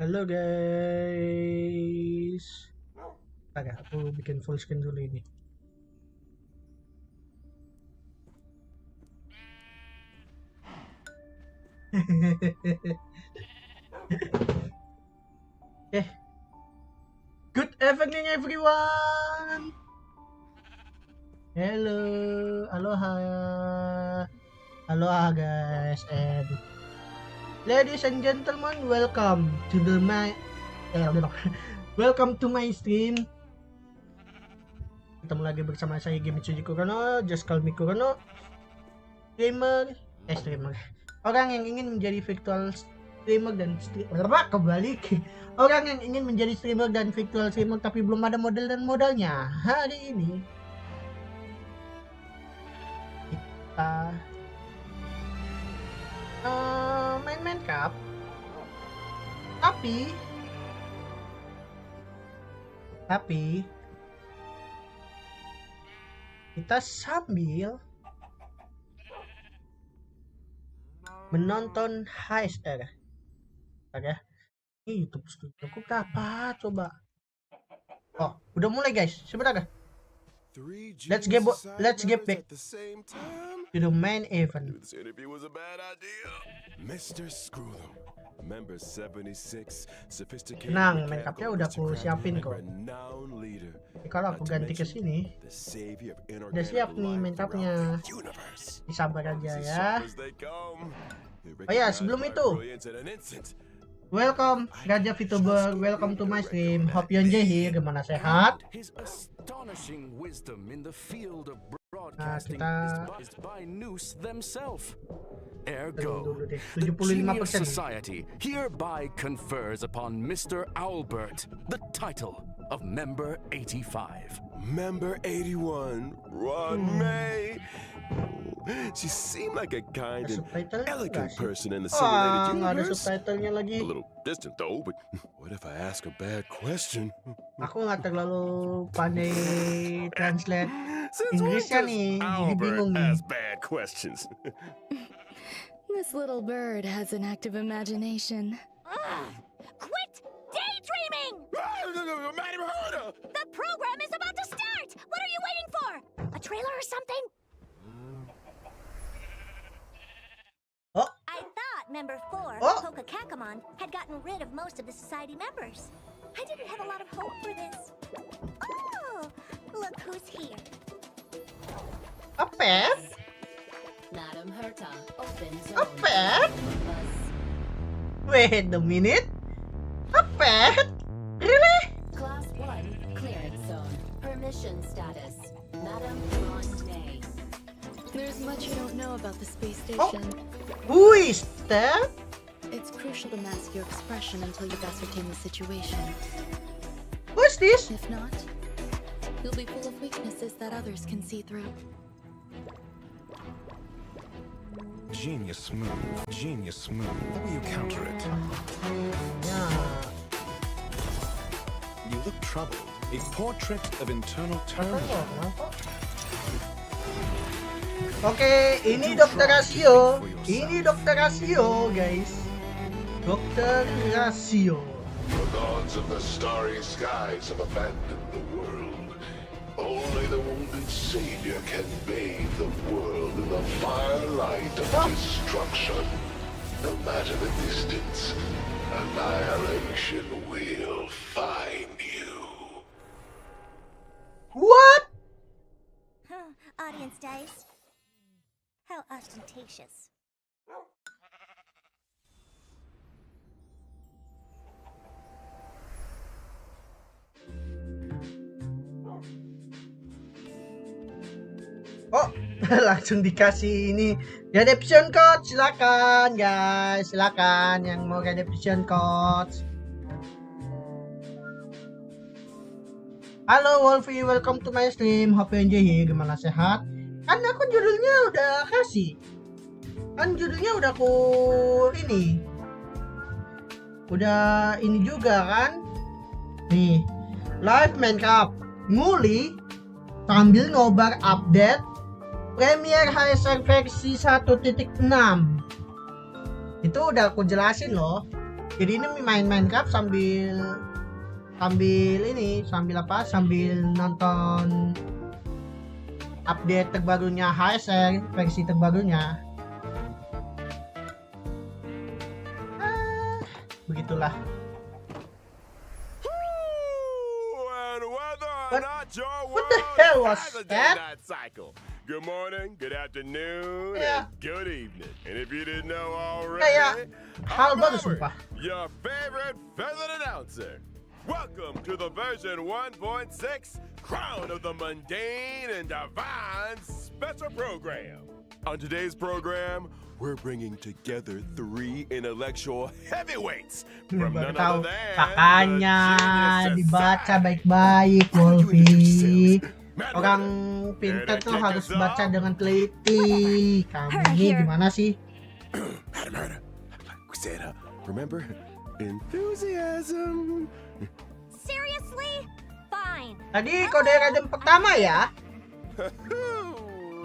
Halo guys. Agak aku bikin full screen dulu ini. Good evening everyone. Hello, aloha, aloha guys, and ladies and gentlemen, welcome to welcome to my stream. Ketemu lagi bersama saya Gemitsuji Kurono, just call me Kurono. Streamer, orang yang ingin menjadi virtual streamer dan kebalik. Orang yang ingin menjadi streamer dan virtual streamer tapi belum ada model dan modalnya. Hari ini kita main cup, tapi kita sambil menonton HSR. Oke, YouTube studio aku apa coba? Oh, udah mulai guys. Sebentar. Let's get back to the main event. Tenang, make upnya udah aku siapin kok. Jadi kalau aku ganti ke sini, udah siap nih make upnya. Sabar aja ya. Oh ya, sebelum itu, welcome Raja vtuber, welcome to my stream. Hope you enjoy here. Gimana, sehat? Nah, kita Ergo, 75%. Society hereby confers upon Mr. Albert the title of Member 85. Member 81, Ron May. She seemed like a kind and elegant person in the simulated nggak ada universe. subtitlenya lagi. A little distant though, but what if I ask a bad question? Aku nggak terlalu pandai translate Since when Inggrisnya does nih, jadi Albert bingung nih. ask bad questions? This little bird has an active imagination. Quit daydreaming! The program is about to start! What are you waiting for? A trailer or something? Oh. I thought Member 4, Oh. Kakamon, had gotten rid of most of the society members. I didn't have a lot of hope for this. Oh, look who's here. Apa? Madam Herta, open zone. Apa? Wait a minute. Apa? Really? Class 1, clearance zone. Permission status. Madam Ron May. There's much you don't know about the space Oh. station. Who is that? It's crucial to mask your expression until you've ascertained the situation. Who's this? If not, you'll be full of weaknesses that others can see through. Genius move, genius move. How will you counter it? Ya. You look troubled. A portrait of internal turmoil. Oke, ini Dokter Rasio. Ini Dokter Rasio, guys. Dokter Rasio. The gods of the starry skies have abandoned the world. Only the wounded savior can bathe the world in the firelight of destruction. No matter the distance, annihilation will find you. What? Audience dice. How ostentatious. Oh, langsung dikasih ini redemption code. Silakan guys, silakan yang mau redemption code. Halo Wolfie, welcome to my stream. Hope you enjoy here. Gimana, sehat? Kan aku judulnya udah kasih. Kan judulnya udah aku ini. Udah ini juga kan? Nih, live main cup Nguli sambil nobar update Premier HSR versi 1.6. Itu udah aku jelasin loh. Jadi ini main Minecraft sambil nonton update terbarunya HSR, versi terbarunya. Begitulah. What the hell was that? Good morning, good afternoon, Yeah. and good evening. And if you didn't know already, Kayak hal I'm baru Robert, sumpah. your favorite feathered announcer. Welcome to the version 1.6 Crown of the Mundane and Divine special program. On today's program, we're bringing together 3 intellectual heavyweights from Baru none tahu. other than Makanya the dibaca Genius baik-baik, Society. How do you Wolfie. introduce yourselves? Orang pintar tuh harus baca dengan teliti. Kamu ini gimana sih? Madam, we said, remember, enthusiasm. Seriously? Fine. Tadi kode random pertama ya.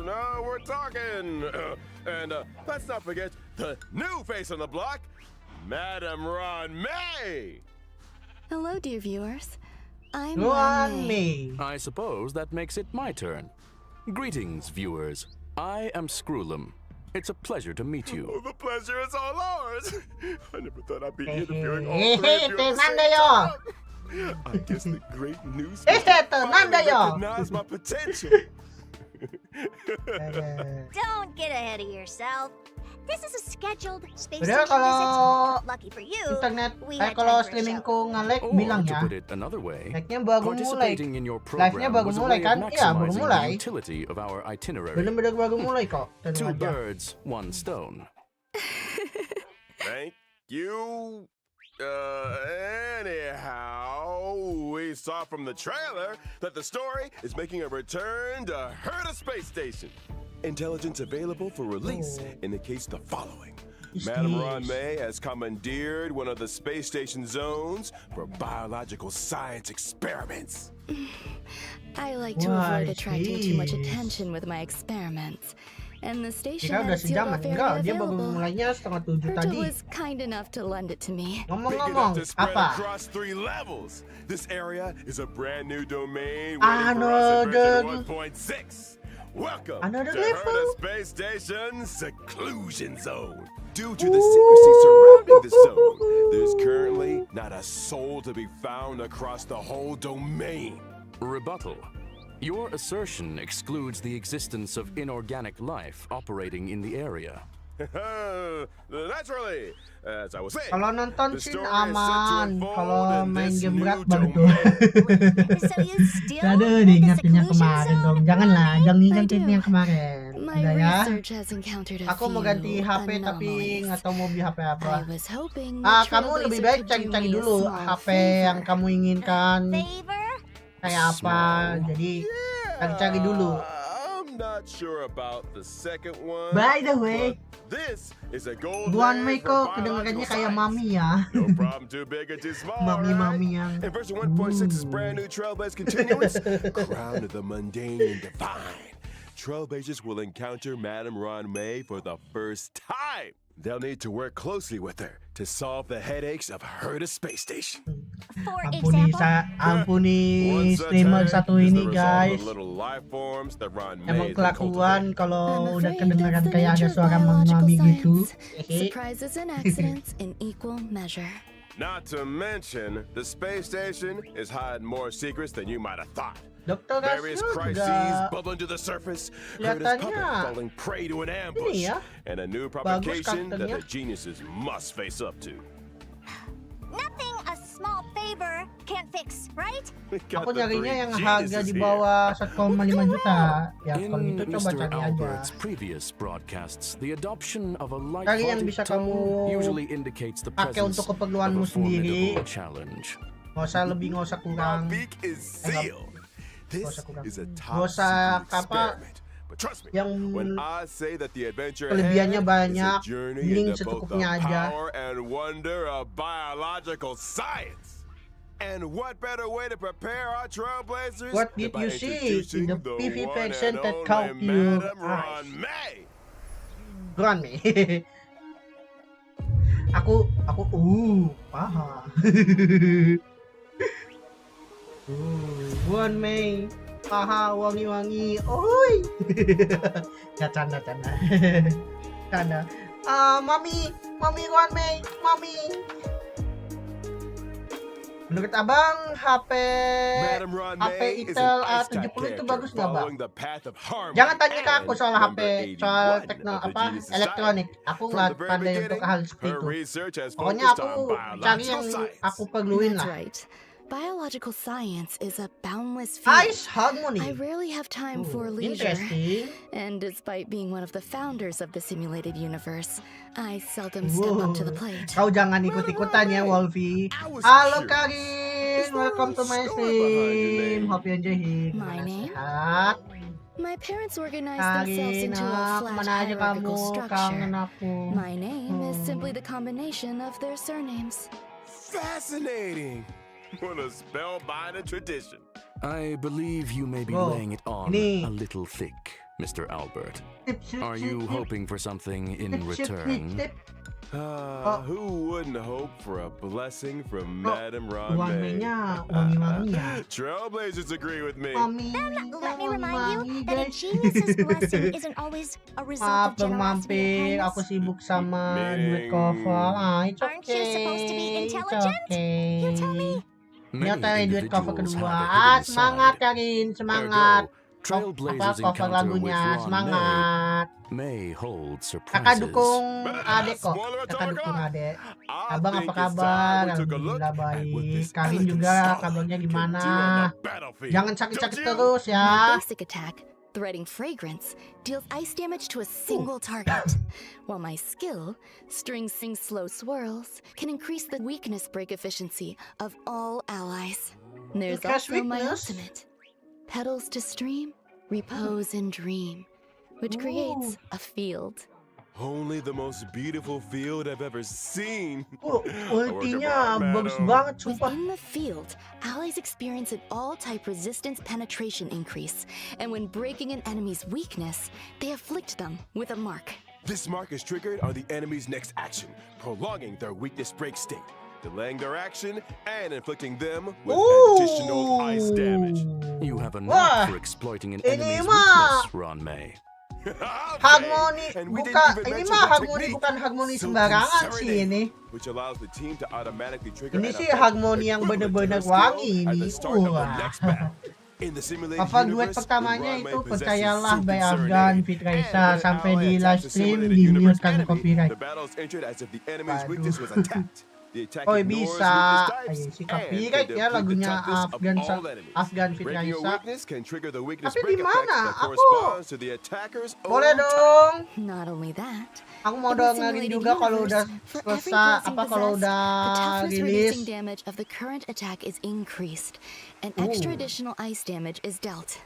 No, we're talking. And let's not forget the new face on the block, Madam Ron May. Hello, dear viewers. I'm Luan May. May. I suppose that makes it my turn. Greetings, viewers. I am Screwlum. It's a pleasure to meet you. Oh, the pleasure is all ours. I never thought I'd be interviewing all Hehehe, three of you at the tenang same deh yo. time. I guess the great news tenang deh yo. recognize my potential. Don't get ahead of yourself. This is a scheduled space Padahal station kalau visit. Lucky for you, internet, we had kalau time for a streamingku show. nge-lag Or bilang to ya. put it another way, Lag-nya baru mulai. participating in your Live-nya program baru was a mulai way kan? of Iya, baru maximizing mulai. the utility of our itinerary. Bener-bener baru mulai kok. Tenang 2 aja. birds, 1 stone. Thank you. Anyhow, we saw from the trailer that the story is making a return to Herta Space Station. Intelligence available for release indicates the following. Madam Ron May has commandeered one of the space station zones for biological science experiments. I like to Why, avoid attracting too much jeez. attention with my experiments. And the station Jika udah had a sealed sejaman. off Enggak, area dia baru available. mulainya 6:30 Herta tadi. was kind enough to lend it to me. Big Ngomong-ngomong, enough to spread apa? across 3 levels. This area is a brand new domain Another- waiting for us at version 1.6. Welcome Another to level? Herta Space Station Seclusion Zone. Due to the secrecy surrounding the zone, there's currently not a soul to be found across the whole domain. Rebuttal. Your assertion excludes the existence of inorganic life operating in the area. Naturally, as I was saying, Kalau nonton the sih story is set to aman. unfold Kalau in main this game new berat baru tuh. domain. So you still Aduh, need the diingat-ingat seclusion kemarin zone, dong. Janganlah, Ronnie? jangan I ingat-ingat do. yang kemarin. My Udah ya. research has encountered a Aku mau ganti few HP tapi anomalies. nggak tahu mau beli HP apa. I was hoping Ah, the kamu lebih baik Trailblazer could do cari-cari me a dulu small HP favor. yang kamu inginkan Favor? kayak apa. Jadi cari-cari dulu. I'm not sure about the second one. By the way, but this is a gold Luan leg May for kok kedengarannya biological kayak science. mami ya. No problem too big or too small. Mami-mami yang And version 1.6 is brand new Trailblaze continuous. Crown of the mundane and divine. Trailblazers will encounter Madam Ron May for the first time. They'll need to work closely with her to solve the headaches of Herta Space Station. For Ampuni, example, ampuni One such streamer headache satu is ini the result of guys. the little life forms that Ron May Emang has been kelakuan cultivating. kalau I'm udah afraid kedengaran that's the kayak ada nature of suara biological mami gitu. science. Surprises and accidents in equal measure. Not to mention, the space station is hiding more secrets than you might have thought. Dokter Various Rasio crises juga bubbling to the surface, Herta's kelihatannya puppet falling prey to an ambush, ya, and a new bagus provocation that karakternya. the geniuses must face up to. nothing a small favor can't fix, right? We got aku the nyarinya three yang harga geniuses di here. bawah 1,5 juta. Ya In kalau gitu coba Mr. cari aja. Albert's previous broadcasts, the adoption of a Cari yang light-hearted bisa tone kamu usually indicates the pakai presence untuk of keperluanmu a sendiri. formidable challenge. Nggak usah lebih, nggak usah My kurang. beak is sealed. This kurang. is a Nggak top usah secret apa experiment. But trust me, yang when I say that the adventure kelebihannya ahead is banyak, a journey mending into both the secukupnya aja. power and wonder of biological science. And what better way to prepare our trailblazers What than did by you see introducing in the the PV one version and that only caught your Madam Ron eyes? May? Run me. Aku paha. Buan Mei, paha wangi-wangi. Oi. Ya canda. Canda. Mami Buan Mei, mami. Menurut abang HP Intel A70 itu bagus nggak bang? Jangan tanya ke aku soal HP, soal elektronik. Aku nggak pandai untuk hal seperti itu. Pokoknya aku cari yang aku perluin That's lah. right. Biological science is a boundless field. Ice harmony. I rarely have time for leisure. Interesting. And despite being one of the founders of the simulated universe, I seldom step up to the plate. Kau jangan ikut-ikutan ya, Wolfie. Halo Karin, welcome to my stream. Hope you enjoy. My name? Sehat. My parents organized themselves Karin, into a flat kemana aja kamu? hierarchical Kangen structure. aku. My name is simply the combination of their surnames. Fascinating. What a spellbinding tradition. I believe you may be Oh, laying it on ini. a little thick, Mr. Albert. Are Are you hoping for something in return? Who wouldn't hope for a blessing from Oh, Madame Buan Ronde? Mei-nya wangi-wangi ya. Trailblazers agree with me. Mami, Let me remind you wangi-wangi that a guys. genius's blessing isn't always a result Maaf of dong generosity mampir, and aku kindness. sibuk sama Meaning- duit cover. It's Aren't you okay. supposed to be It's intelligent? okay. You tell me. Ini otak duit cover individuals kedua. have a hidden Semangat side. Karin, semangat. Trailblazers Cover encounter with lagunya, Ron semangat. may hold Kakak surprises. dukung adek kok. Kakak dukung adek. Abang apa kabar? Alhamdulillah baik. Karin juga kabarnya gimana? Jangan sakit-sakit terus My ya. basic attack, threading fragrance, deals ice damage to a single target, while my skill, string slow swirls, can increase the weakness break efficiency of all allies. There's Increase also my weakness? ultimate, petals to stream, repose and dream, which creates a field. Only the most beautiful field I've ever seen. Ultinya bagus banget sumpah. Within the field, allies experience an all-type resistance penetration increase, and when breaking an enemy's weakness, they afflict them with a mark. This mark is triggered on the enemy's next action, prolonging their weakness break state, delaying their action, and inflicting them with additional ice damage. You have a Wah, knack for exploiting an ini enemy's mah weakness, Ron May. harmoni And we didn't bukan even ini mention mah the harmoni technique. bukan harmoni So sembarangan sih concerning, ini. which allows the team to automatically trigger Ini an sih effect harmoni yang equivalent to bener-bener their skill wangi at ini. the start of the Wah. next battle. In the simulated Cover duet universe, pertamanya Ron May itu possesses percayalah so by concerning, Afgan Fitraisa and sampai when di an ally live attacks the stream simulated di universe mute kan enemy, copyright. the battle is entered as if the enemy's Aduh. weakness was attacked. The attack Oh ignores bisa, weakness types si and copyright can ya deplete the lagunya toughness of Afgan all enemies. Afgan Breaking a Fitraisa. weakness can trigger the weakness Tapi break di effect mana? that Aku corresponds to the attacker's boleh own type. dong. Not only that, Aku mau in the dengerin simulated juga kalau udah universe, for every selesai blessing apa kalau possessed, udah the toughness rilis. reducing damage of the current attack is increased, and extra additional ice damage is dealt.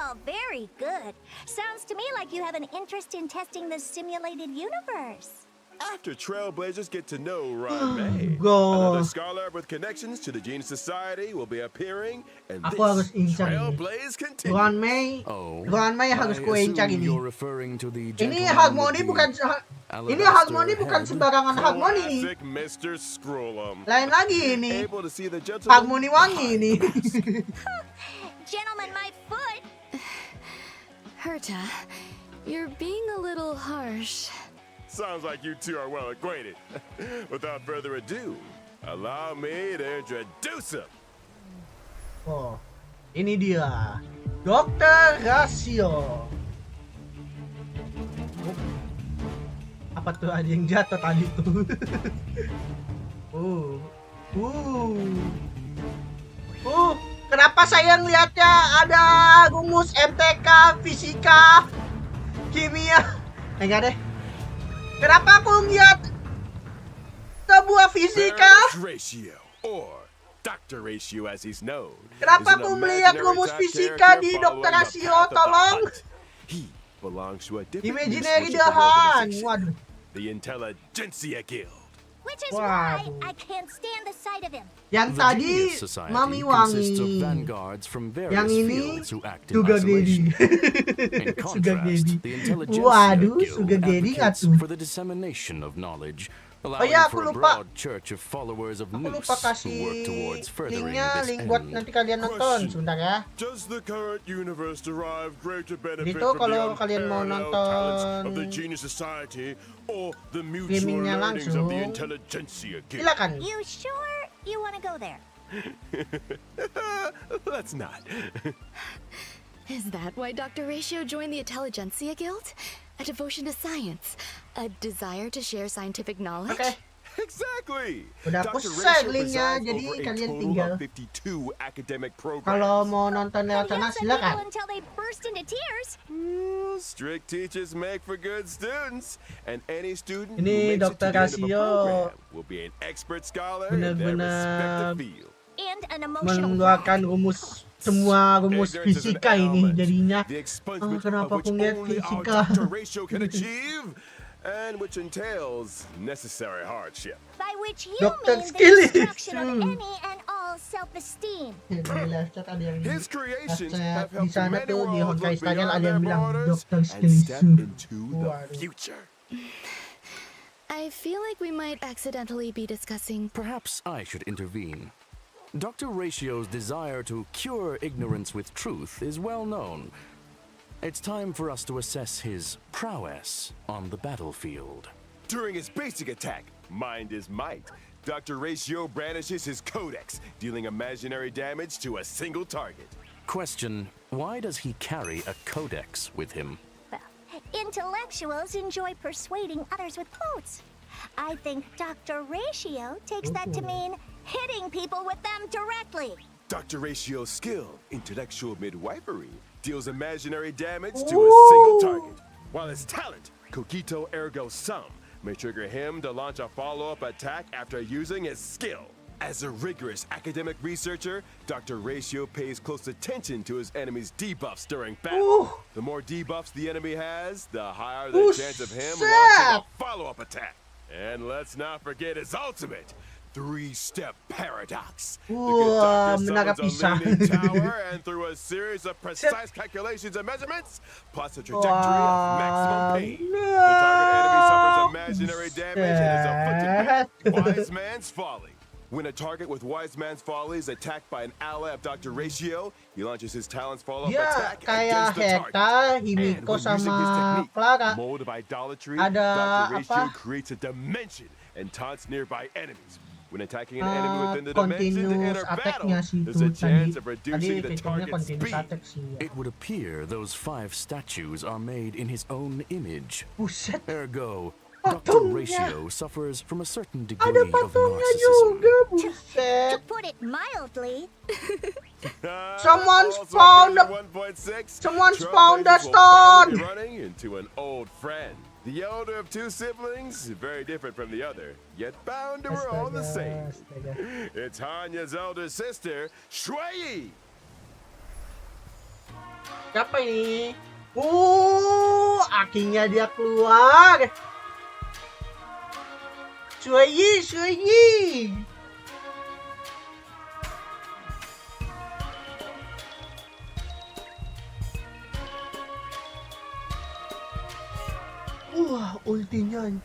Oh, very good. Sounds to me like you have an interest in testing the simulated universe. After Trailblazers get to know Ron May, God. another scholar with connections to the Genius Society will be appearing, and Aku harus this incar ini. Trailblaze continues. Ron May, Oh, Ron May harus I ku incar assume ini. you're referring to the Ini gentleman harmoni with bukan the ini alabaster harmoni bukan head. sembarangan harmoni nih. Classic Mr. Scrollum. Lain lagi ini. Able to see the gentleman Harmoni wangi ini. Gentlemen, my foot. Herta, you're being a little harsh. Sounds like you two are well acquainted. Without further ado, allow me to introduce him. Oh, ini dia. Dokter Rasio. Oh. Apa tuh ada yang jatuh tadi tuh? Kenapa saya ngeliatnya ada rumus MTK, fisika, kimia? Enggak deh. Kenapa aku ngeliat sebuah fisika? Barrett's ratio, or Dr. Ratio as he's known. Kenapa is an aku melihat imaginary rumus type fisika character di following Dr. the Rasio? path of the Tolong. hunt. He belongs to a different Imaginary exclusive dahan. organization, Waduh. the Intelligentsia Guild. Which is why Waduh. I can't stand the sight of him. Yang The tadi Genius Society Mami consists of Wangi. vanguards from various Yang ini fields who act in Sugar isolation. Daddy. In Sugar contrast, Daddy. the Intelligentsia Waduh, Guild Sugar Daddy nggak advocates tuh? for the dissemination of knowledge, allowing iya, for aku a lupa. broad church of followers of Aku Noose lupa who work kasih towards furthering linknya, this link buat end. nanti kalian nonton. Sebentar ya. Does the current universe derive greater benefit Itu from kalau the kalian mau unparalleled talents of the nonton Genius Society or the mutual streamingnya learnings of the langsung, Intelligentsia Guild? silakan. You sure you want to go there? Let's not. Is that why Dr. Ratio joined the Intelligentsia Guild? A devotion to science, a desire to share scientific knowledge? Oke. Exactly. Udah aku Dr. share Ratio linknya, presides jadi over a kalian total tinggal. of 52 academic programs. Kalau mau nonton lewat And sana yell at people silakan. until they burst into tears. Strict teachers make for good students, and any student Ini who makes it to Dr. the end of a Rasio program will be an expert scholar in their benar-benar respective field. And an emotional mengeluarkan rumus semua rumus Ignorance is an fisika ini ailment, jadinya. the expungement kenapa of which aku lihat only our fisika? Dr. Ratio can achieve, and which entails necessary hardship. by which you Dr. mean the Skilly. destruction of any and all self-esteem. Ya, di live chat ada yang His creations chat have di helped sana many tuh di worlds Honkai look Instagram beyond ada their yang bilang borders Dr. and Skilly. step into the Waduh. future. I feel like we might accidentally be discussing. Perhaps I should intervene. Dr. Ratio's desire to cure ignorance with truth is well known. It's time for us to assess his prowess on the battlefield. During his basic attack, Mind is Might, Dr. Ratio brandishes his codex, dealing imaginary damage to a single target. Question: why does he carry a codex with him? Well, intellectuals enjoy persuading others with quotes. I think Dr. Ratio takes that to mean hitting people with them directly. Dr. Ratio's skill, intellectual midwifery, deals imaginary damage to a single target, while his talent, cogito ergo sum, may trigger him to launch a follow-up attack after using his skill. As a rigorous academic researcher, Dr. Ratio pays close attention to his enemy's debuffs during battle. The more debuffs the enemy has, the higher the chance of him launching a follow-up attack. And let's not forget his ultimate, three-step paradox. The good Wah, doctor menara summons pisah. a leaning tower, and through a series of precise calculations and measurements, plots a trajectory of maximum pain. The target enemy suffers imaginary damage and is afflicted with Wise Man's Folly. When a target with Wise Man's Folly is attacked by an ally of Dr. Ratio, he launches his talent's follow-up Ya, attack kayak against the target. Heka, And Himiko when using his sama technique, Clara. mold of idolatry, Ada Dr. Ratio apa? creates a dimension and taunts nearby enemies. When attacking an enemy within the dimension to Continuous enter battle, attack-nya sih there's itu a chance of tadi reducing the fiturnya target's continuous speed. attack sih ya. It would appear those 5 statues are made in his own image. Buset, Ergo, Dr. Patungnya. Ratio suffers from a certain ada degree of patungnya narcissism. juga, To buset. put it mildly, Someone's Also found a- 1.6, someone's Trailblazers found a will finally be stone. running into an old friend. The elder of 2 siblings, very different from the other, yet bound to her own the same. Astaga. It's Hanya's elder sister, Shui. Siapa ini? Akhirnya dia keluar. Shuyi, Shuyi. Wah, ultinya.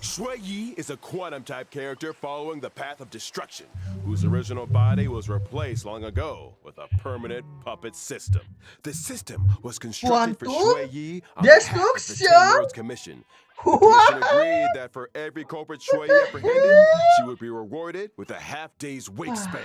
Shui Yi is a quantum type character following the path of destruction, whose original body was replaced long ago with a permanent puppet system. The system was constructed for Quantum Shui Yi on behalf of the destruction? Ten Lords Commission. The commission agreed that for every culprit Shui Yi apprehended, she would be rewarded with a half-day's wait span.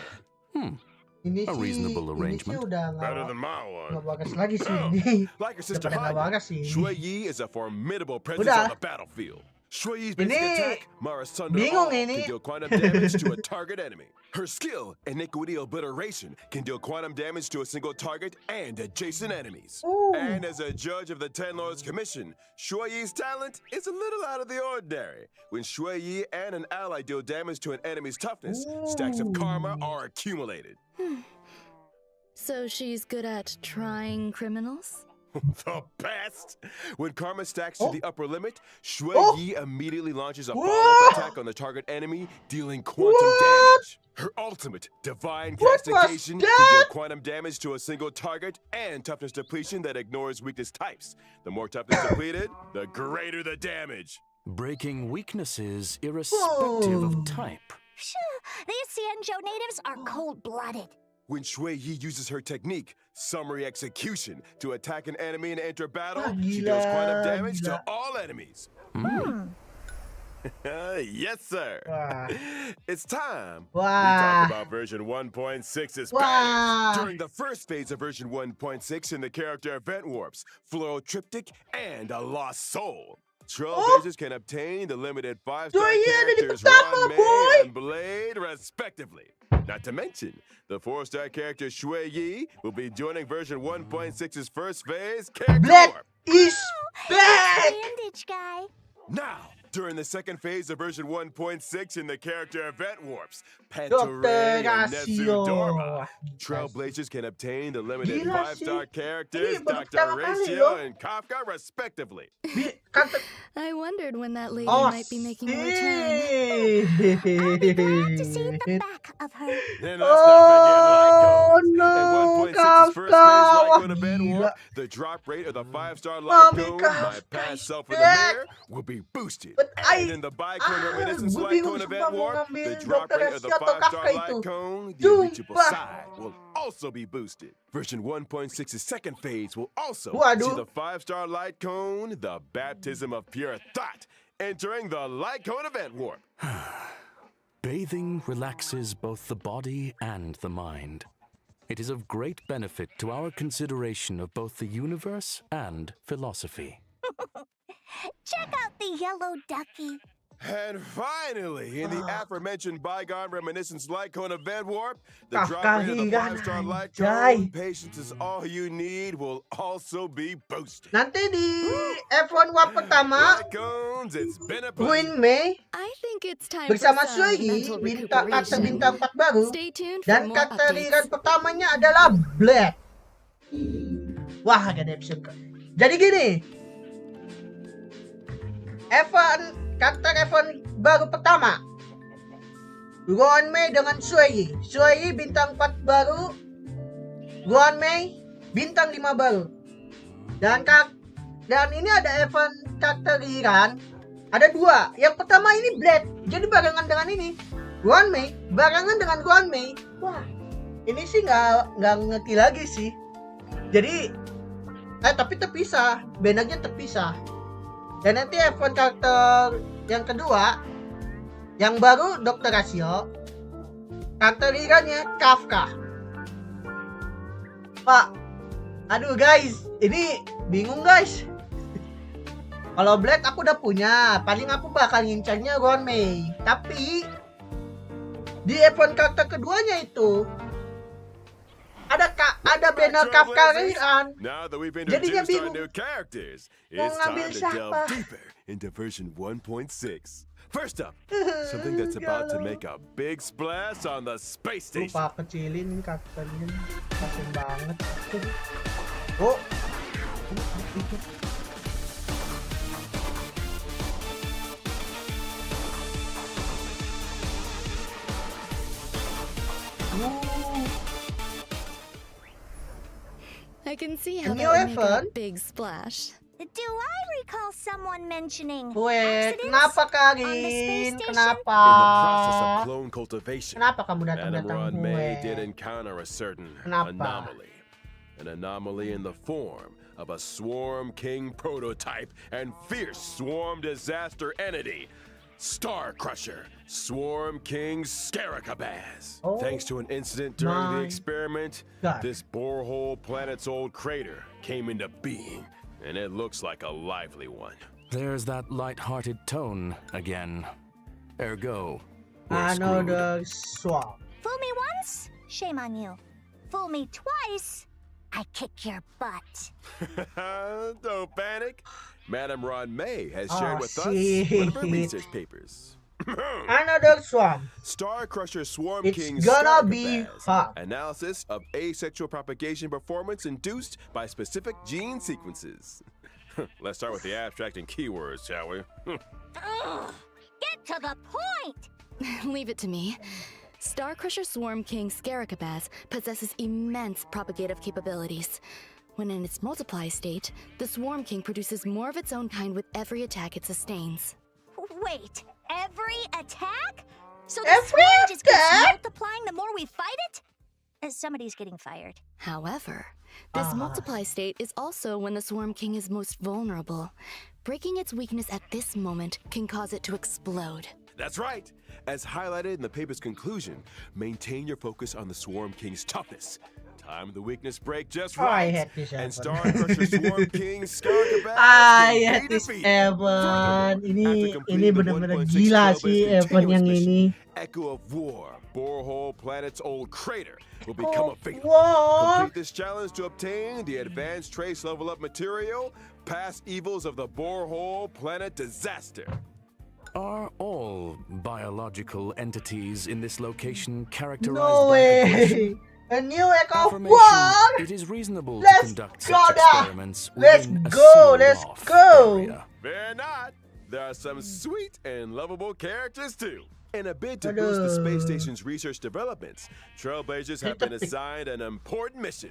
Ini A sih, reasonable ini sih arrangement. udah Better nggak than my nggak one. bagus lagi sih ini. Like her sister Daripada nggak Hanya, bagus sih. Shui Yi is a formidable presence Udah. on the battlefield. Shui Yi's basic Ini attack, Mara Sunder bingung All, ini. can deal quantum damage to a target enemy. Her skill, Iniquity Obliteration, can deal quantum damage to a single target and adjacent enemies. Ooh. And as a judge of the Ten Lords Commission, Shui Yi's talent is a little out of the ordinary. When Shui Yi and an ally deal damage to an enemy's toughness, stacks of karma are accumulated. So she's good at trying criminals? The best! When karma stacks to the upper limit, Shui Yi immediately launches a follow-up attack on the target enemy, dealing quantum damage. Her ultimate, Divine Castigation, can deal quantum damage to a single target and toughness depletion that ignores weakness types. The more toughness depleted, the greater the damage. Breaking weaknesses irrespective of type. These Xianzhou natives are cold-blooded. When Shui Yi uses her technique, Summary Execution, to attack an enemy and enter battle, she Gila, deals quantum damage gila. to all enemies. Yes, sir. Wah. It's time. Wah. We talk about version 1.6's Wah. patterns. During the first phase of version 1.6 in the character event warps, floral triptych, and a lost soul. Trailblazers can obtain the limited 5-star Shui Yi ada di characters pertama, Ron, boy. Mei, and Blade, respectively. Not to mention, the 4-star character Shui Yi will be joining version 1.6's first phase character Black warp. is back. Bandage guy. Now, during the second phase of version 1.6 in the character event warps, Dr. Pantaray and Rasio. Dorma, Trailblazers can obtain the limited Gila 5-star sih. characters Ini baru Dr. pertama kali Ratio loh. and Kafka, respectively. Kata I wondered when that lady oh, might be making a return. I'll be glad to see the back of her. And let's not forget Oh Light Cones. no, In 1.6's first phase Kafka. Light Wah, Cone event gila. warp, the drop rate of the 5-star Light Mami, Cone, Kafka my past is self in the back. mirror, will be boosted. But And in the Bicone Reminiscence gue Light bingung Cone sumpah event mau warp, ngambil the drop Dr. rate of the Rasio atau 5-star Kafka Light itu. Cone, the unreachable Sumpah. side, will also be boosted. Version 1.6's second phase will also Waduh. see the 5-star Light Cone, the baptism of pure thought, entering the Light Cone event warp. Bathing relaxes both the body and the mind. It is of great benefit to our consideration of both the universe and philosophy. Check out the yellow ducky. And finally, in the aforementioned Bygone Reminiscence Light Cone event warp, the Kafka drop rate of the hilang, 5-star Light anjay. Cone, patience is all you need, will also be boosted. Nanti di F1 Warp pertama, Light Cones, it's been a pleasure. Queen Mei I think it's time bersama for some Shui mental bintang karakter recuperation. bintang 4 baru Stay tuned for dan more karakter updates. pertamanya adalah Black. Wah, gak ada episode. Jadi gini, karakter F1 baru pertama, Ron Mei dengan Shui Yi bintang 4 baru, Ron Mei bintang 5 baru. Dan ini ada F1 karakter Iran, ada 2. Yang pertama ini Blade, jadi barengan dengan ini. Ron Mei barengan dengan Ron Mei. Wah, ini sih nggak ngerti lagi sih. Jadi tapi terpisah, bannernya terpisah. Dan nanti F1 karakter yang kedua, yang baru Dr. Rasio, karakter Irannya Kafka. Pak, aduh guys, ini bingung guys. Kalau Black aku udah punya, paling aku bakal ngincarnya Ron Mei. Tapi di F1 karakter keduanya itu ada banner Kafka Iran. Now that we've Jadinya introduced our bingung. new characters, Mau it's ngambil time to siapa? delve deeper into version 1.6. First up, something that's about to make a big splash on the space station. Lupa kecilin karakternya, kasian banget. Oh, itu. I can see how New that would make a F1? big splash. Do I recall someone mentioning Wait, accidents kenapa on the space Karin? station? Kenapa? In the process of clone cultivation, Kenapa kamu Madam datang-datang Ron May gue? did encounter a certain Kenapa? anomaly. An anomaly in the form of a Swarm King prototype and fierce swarm disaster entity, Star Crusher, Swarm King Scaricabaz. Oh, Thanks to an incident during the my experiment, God. this borehole planet's old crater came into being, and it looks like a lively one. There's that light-hearted tone again. Ergo, we're screwed. Another swap. Fool me once, shame on you. Fool me twice, I kick your butt. Don't panic. Madam Ron May has Oh, shared with us shit. one of her research papers. Another swarm. Star Crusher Swarm It's King gonna be Scargabaz. hot. Analysis of asexual propagation performance induced by specific gene sequences. Let's start with the abstract and keywords, shall we? Ugh, get to the point! Leave it to me. Star Crusher Swarm King Scargabaz possesses immense propagative capabilities. When in its multiply state, the Swarm King produces more of its own kind with every attack it sustains. Wait, every attack? So the Every swarm just keeps attack? multiplying the more we fight it? Somebody's getting fired. However, this multiply state is also when the Swarm King is most vulnerable. Breaking its weakness at this moment can cause it to explode. That's right. As highlighted in the paper's conclusion, maintain your focus on the Swarm King's toughness. Time the weakness break just I right. hate this And Evan. Star Crusher Swarm King Scargabaz I can hate be this defeated. Evan. Furthermore, Ini after completing the benar-benar 1.6 gila kilometers sih Evan continuous yang mission, ini. Echo of War, Borehole Planet's old crater, will become available. What? Complete this challenge to obtain the advanced trace level up material, past evils of the Borehole Planet disaster. Are all biological entities in this location characterized No by aggression? way. A new Echo of Affirmation, War. it is reasonable to Let's conduct go such da. experiments Let's within a go, let's sealed-off go. area. Fear not, there are some sweet and lovable characters too. In a bid to boost the space Aduh. station's research developments, Trailblazers have been assigned an important mission.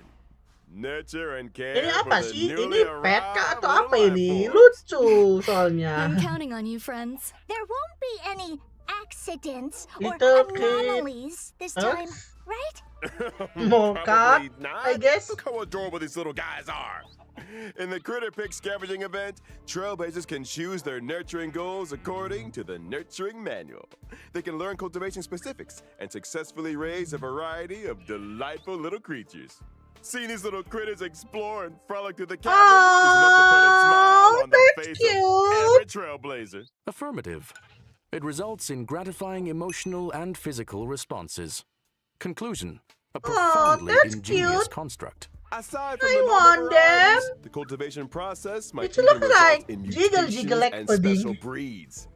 Nurture and care Ini apa for the sih? newly Ini pet kah arrived atau little apa life ini? forms. Lucu soalnya. I'm counting on you, friends. There won't be any accidents or Little kid. anomalies this time, Oops. right? More Probably cat, not. I guess. Look how adorable these little guys are. In the Critter Pick scavenging event, Trailblazers can choose their nurturing goals according to the Nurturing Manual. They can learn cultivation specifics and successfully raise a variety of delightful little creatures. Seeing these little critters explore and frolic through the cabin is enough to put a smile on the that's face cute. of every Trailblazer. Affirmative. It results in gratifying emotional and physical responses. Conclusion. A profoundly that's ingenious cute. construct. Aside from I the want normal varieties, them. the cultivation process might It even looks result like in jiggle mutations jiggle like and pudding. special breeds.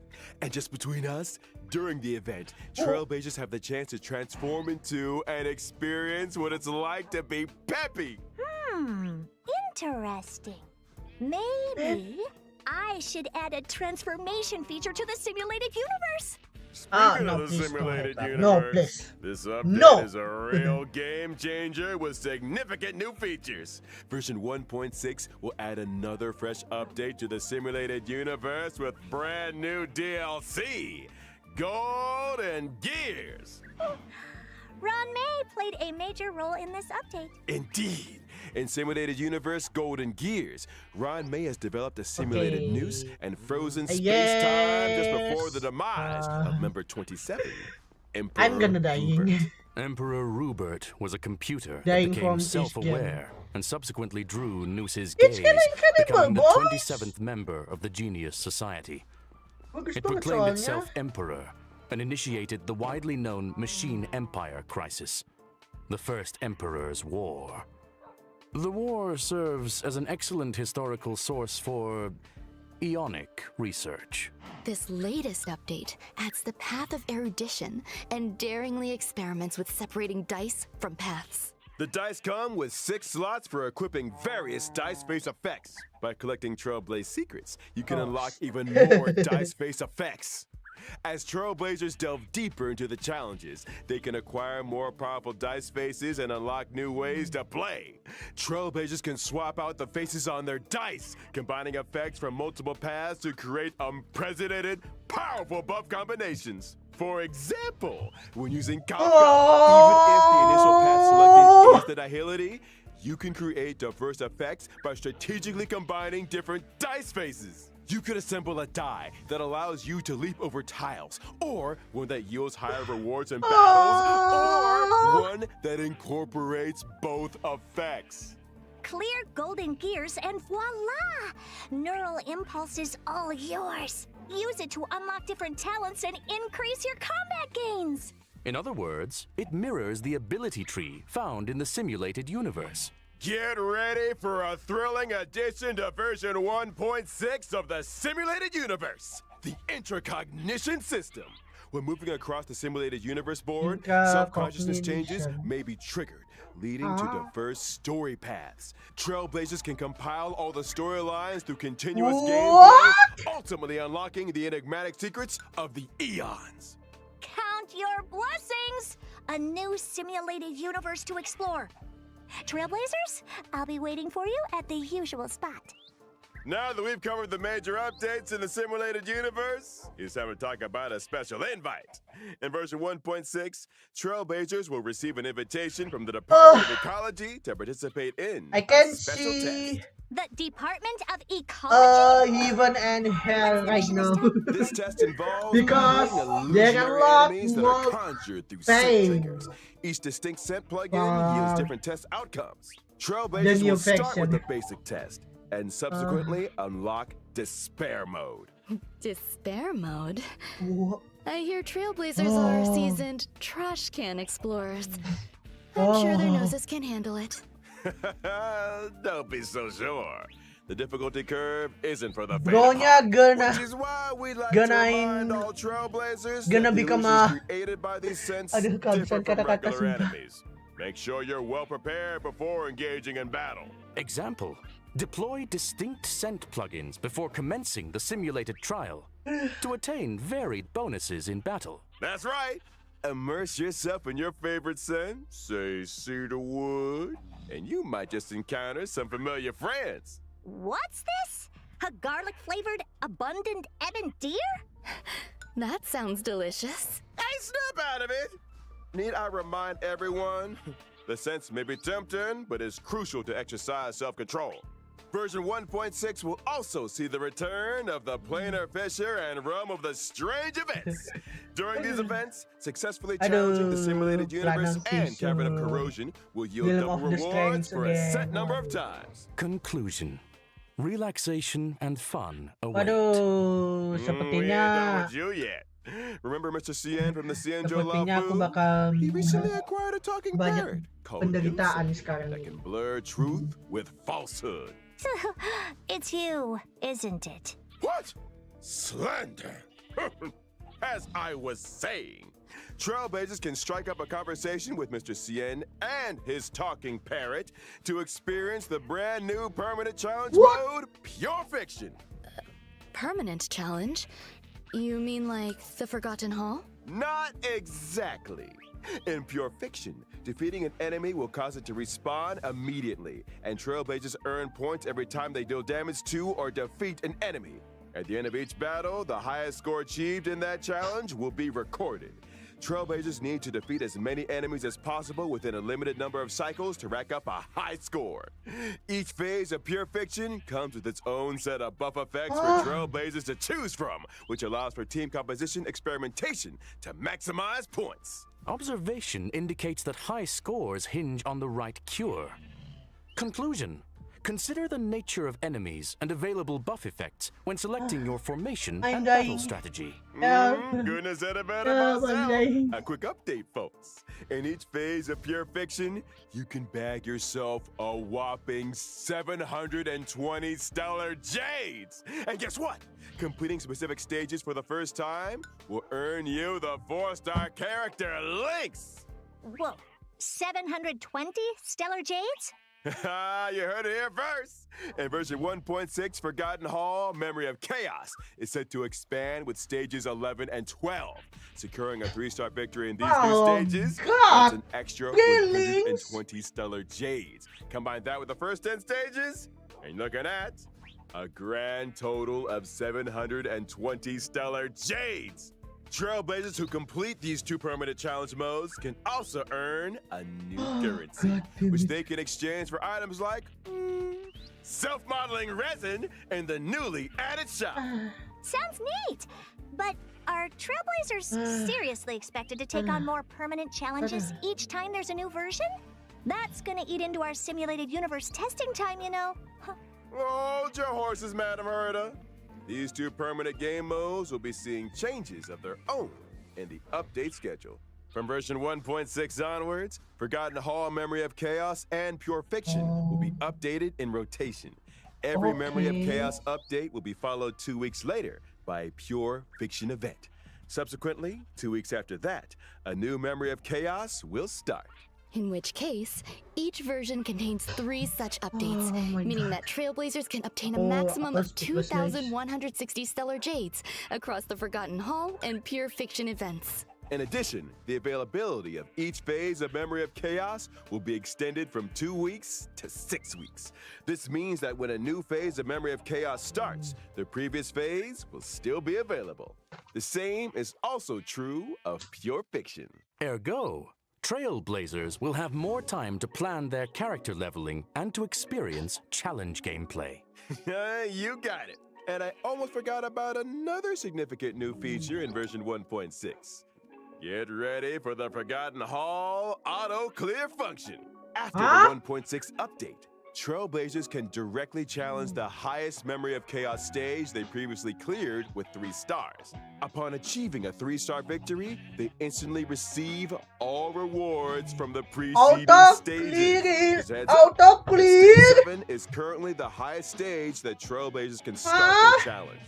And just between us, during the event, Trailblazers have the chance to transform into and experience what it's like to be Peppy. Interesting. Maybe I should add a transformation feature to the simulated universe. Speaking no, of the please don't simulated have that. No, universe, please. this update No. is a real game changer with significant new features. Version 1.6 will add another fresh update to the simulated universe with brand new DLC, Gold and Gears. Ron May played a major role in this update. Indeed. In Simulated Universe Golden Gears, Ron May has developed a simulated Okay. noose and frozen space-time Yes. just before the demise of member 27, Emperor I'm gonna dying. Hubert. Emperor Rupert was a computer Dying that from became this self-aware and subsequently drew Noose's It's gaze, kinda incredible, becoming the boys. 27th member of the Genius Society. Bagus It banget proclaimed soalnya. itself Emperor and initiated the widely known Machine Empire crisis, the First Emperor's War. The war serves as an excellent historical source for Ionic research. This latest update adds the path of erudition and daringly experiments with separating dice from paths. The dice come with 6 slots for equipping various dice face effects. By collecting Trailblaze secrets, you can unlock even more dice face effects. As Trailblazers delve deeper into the challenges, they can acquire more powerful dice faces and unlock new ways to play. Trailblazers can swap out the faces on their dice, combining effects from multiple paths to create unprecedented, powerful buff combinations. For example, when using Kafka, even if the initial path selected is the nihility, you can create diverse effects by strategically combining different dice faces. You could assemble a die that allows you to leap over tiles, or one that yields higher rewards in battles, or one that incorporates both effects. Clear golden gears and voila! Neural impulse is all yours. Use it to unlock different talents and increase your combat gains. In other words, it mirrors the ability tree found in the simulated universe. Get ready for a thrilling addition to version 1.6 of the Simulated Universe, the Intracognition System. When moving across the simulated universe board, Jika self-consciousness changes cognition. may be triggered, leading to diverse story paths. Trailblazers can compile all the storylines through continuous What? gameplay, ultimately unlocking the enigmatic secrets of the eons. Count your blessings! A new simulated universe to explore. Trailblazers, I'll be waiting for you at the usual spot. Now that we've covered the major updates in the simulated universe, it's time to talk about a special invite. In version 1.6, Trailblazers will receive an invitation from the Department of Ecology to participate in I can a special see test. The Department of Ecology? heaven and hell right now. This test involves Because battling there are a illusionary lot enemies that are more conjured through pain. scent triggers. Each distinct scent plugin yields different test outcomes. The Trailblazers new will start with faction. the basic test and subsequently unlock Despair Mode. Despair mode? Wha- I hear Trailblazers are Oh. seasoned trash can explorers. I'm sure their Oh. noses can handle it. Don't be so sure. The difficulty curve isn't for the faint Bronya of heart, gonna which is why we like gonna to remind in- all Trailblazers gonna that the become illusions a- created by these scents Aduh, differ kehabisan from kata-kata regular sumpah. enemies. Make sure you're well prepared before engaging in battle. Example: deploy distinct scent plugins before commencing the simulated trial to attain varied bonuses in battle. That's right. Immerse yourself in your favorite scent, say cedarwood, and you might just encounter some familiar friends. What's this? A garlic-flavored, abundant ebon deer? That sounds delicious. Hey, snap out of it! Need I remind everyone? The scents may be tempting, but it's crucial to exercise self-control. Version 1.6 will also see the return of the planar fissure and realm of the strange events. During these events, successfully challenging the simulated universe and cavern of corrosion will yield Realm double of the rewards Strange for a set again. number of times. Conclusion: relaxation and fun await. Waduh, We ain't sepertinya done with you yet. Remember Mr. Cien from the Cienjo sepertinya aku Lafu? bakal He recently acquired a talking banyak parrot called penderitaan Newsom sekarang that ini. can blur truth with falsehood. It's you, isn't it? What? Slander! As I was saying, Trailblazers can strike up a conversation with Mr. Cien and his talking parrot to experience the brand new permanent challenge mode, Pure Fiction. Permanent challenge? You mean like the Forgotten Hall? Not exactly. In Pure Fiction, defeating an enemy will cause it to respawn immediately, and Trailblazers earn points every time they deal damage to or defeat an enemy. At the end of each battle, the highest score achieved in that challenge will be recorded. Trailblazers need to defeat as many enemies as possible within a limited number of cycles to rack up a high score. Each phase of Pure Fiction comes with its own set of buff effects for Trailblazers to choose from, which allows for team composition experimentation to maximize points. Observation indicates that high scores hinge on the right cure. Conclusion: consider the nature of enemies and available buff effects when selecting your formation I'm and dying. battle strategy. Goodness said it better Yeah, myself. Monday. A quick update, folks. In each phase of Pure Fiction, you can bag yourself a whopping 720 stellar jades. And guess what? Completing specific stages for the first time will earn you the 4-star character links. Whoa, 720 stellar jades? You heard it here first. In version 1.6, Forgotten Hall, Memory of Chaos is set to expand with stages 11 and 12. Securing a 3-star victory in these Oh, new stages God. adds an extra Really? 120 stellar jades. Combine that with the first 10 stages, and you're looking at a grand total of 720 stellar jades. Trailblazers who complete these 2 permanent challenge modes can also earn a new currency, God damn which it. they can exchange for items like self-modeling resin in the newly added shop. Sounds neat. But are Trailblazers seriously expected to take on more permanent challenges each time there's a new version? That's gonna eat into our simulated universe testing time, you know. Hold your horses, Madam Herda. These 2 permanent game modes will be seeing changes of their own in the update schedule. From version 1.6 onwards, Forgotten Hall, Memory of Chaos, and Pure Fiction will be updated in rotation. Every Memory of Okay. Chaos update will be followed 2 weeks later by a Pure Fiction event. Subsequently, 2 weeks after that, a new Memory of Chaos will start. In which case, each version contains 3 such updates, meaning that Trailblazers can obtain a maximum of 2,160 stellar jades across the Forgotten Hall and pure fiction events. In addition, the availability of each phase of Memory of Chaos will be extended from 2 weeks to 6 weeks. This means that when a new phase of Memory of Chaos starts, the previous phase will still be available. The same is also true of pure fiction. Ergo, Trailblazers will have more time to plan their character leveling and to experience challenge gameplay. You got it. And I almost forgot about another significant new feature in version 1.6. Get ready for the Forgotten Hall auto clear function. After the 1.6 update, Trailblazers can directly challenge the highest Memory of Chaos stage they previously cleared with 3 stars. Upon achieving a 3-star victory, they instantly receive all rewards from the preceding stages. Auto clear! Stage 7 is currently the highest stage that Trailblazers can start their challenge.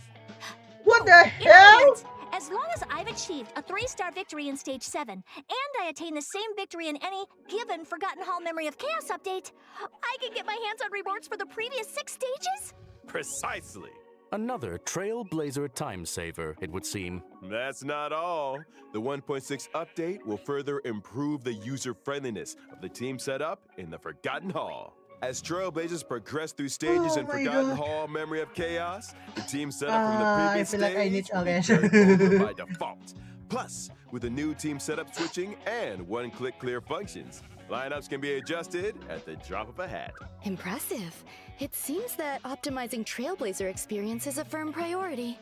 What the hell? As long as I've achieved a 3-star victory in Stage 7, and I attain the same victory in any given Forgotten Hall Memory of Chaos update, I can get my hands on rewards for the previous 6 stages? Precisely. Another Trailblazer time saver, it would seem. That's not all. The 1.6 update will further improve the user-friendliness of the team setup in the Forgotten Hall. As Trailblazers progress through stages in Forgotten Hall Memory of Chaos, the team setup from the previous stage will be over by default. Plus, with the new team setup switching and one-click clear functions, lineups can be adjusted at the drop of a hat. Impressive. It seems that optimizing Trailblazer experience is a firm priority.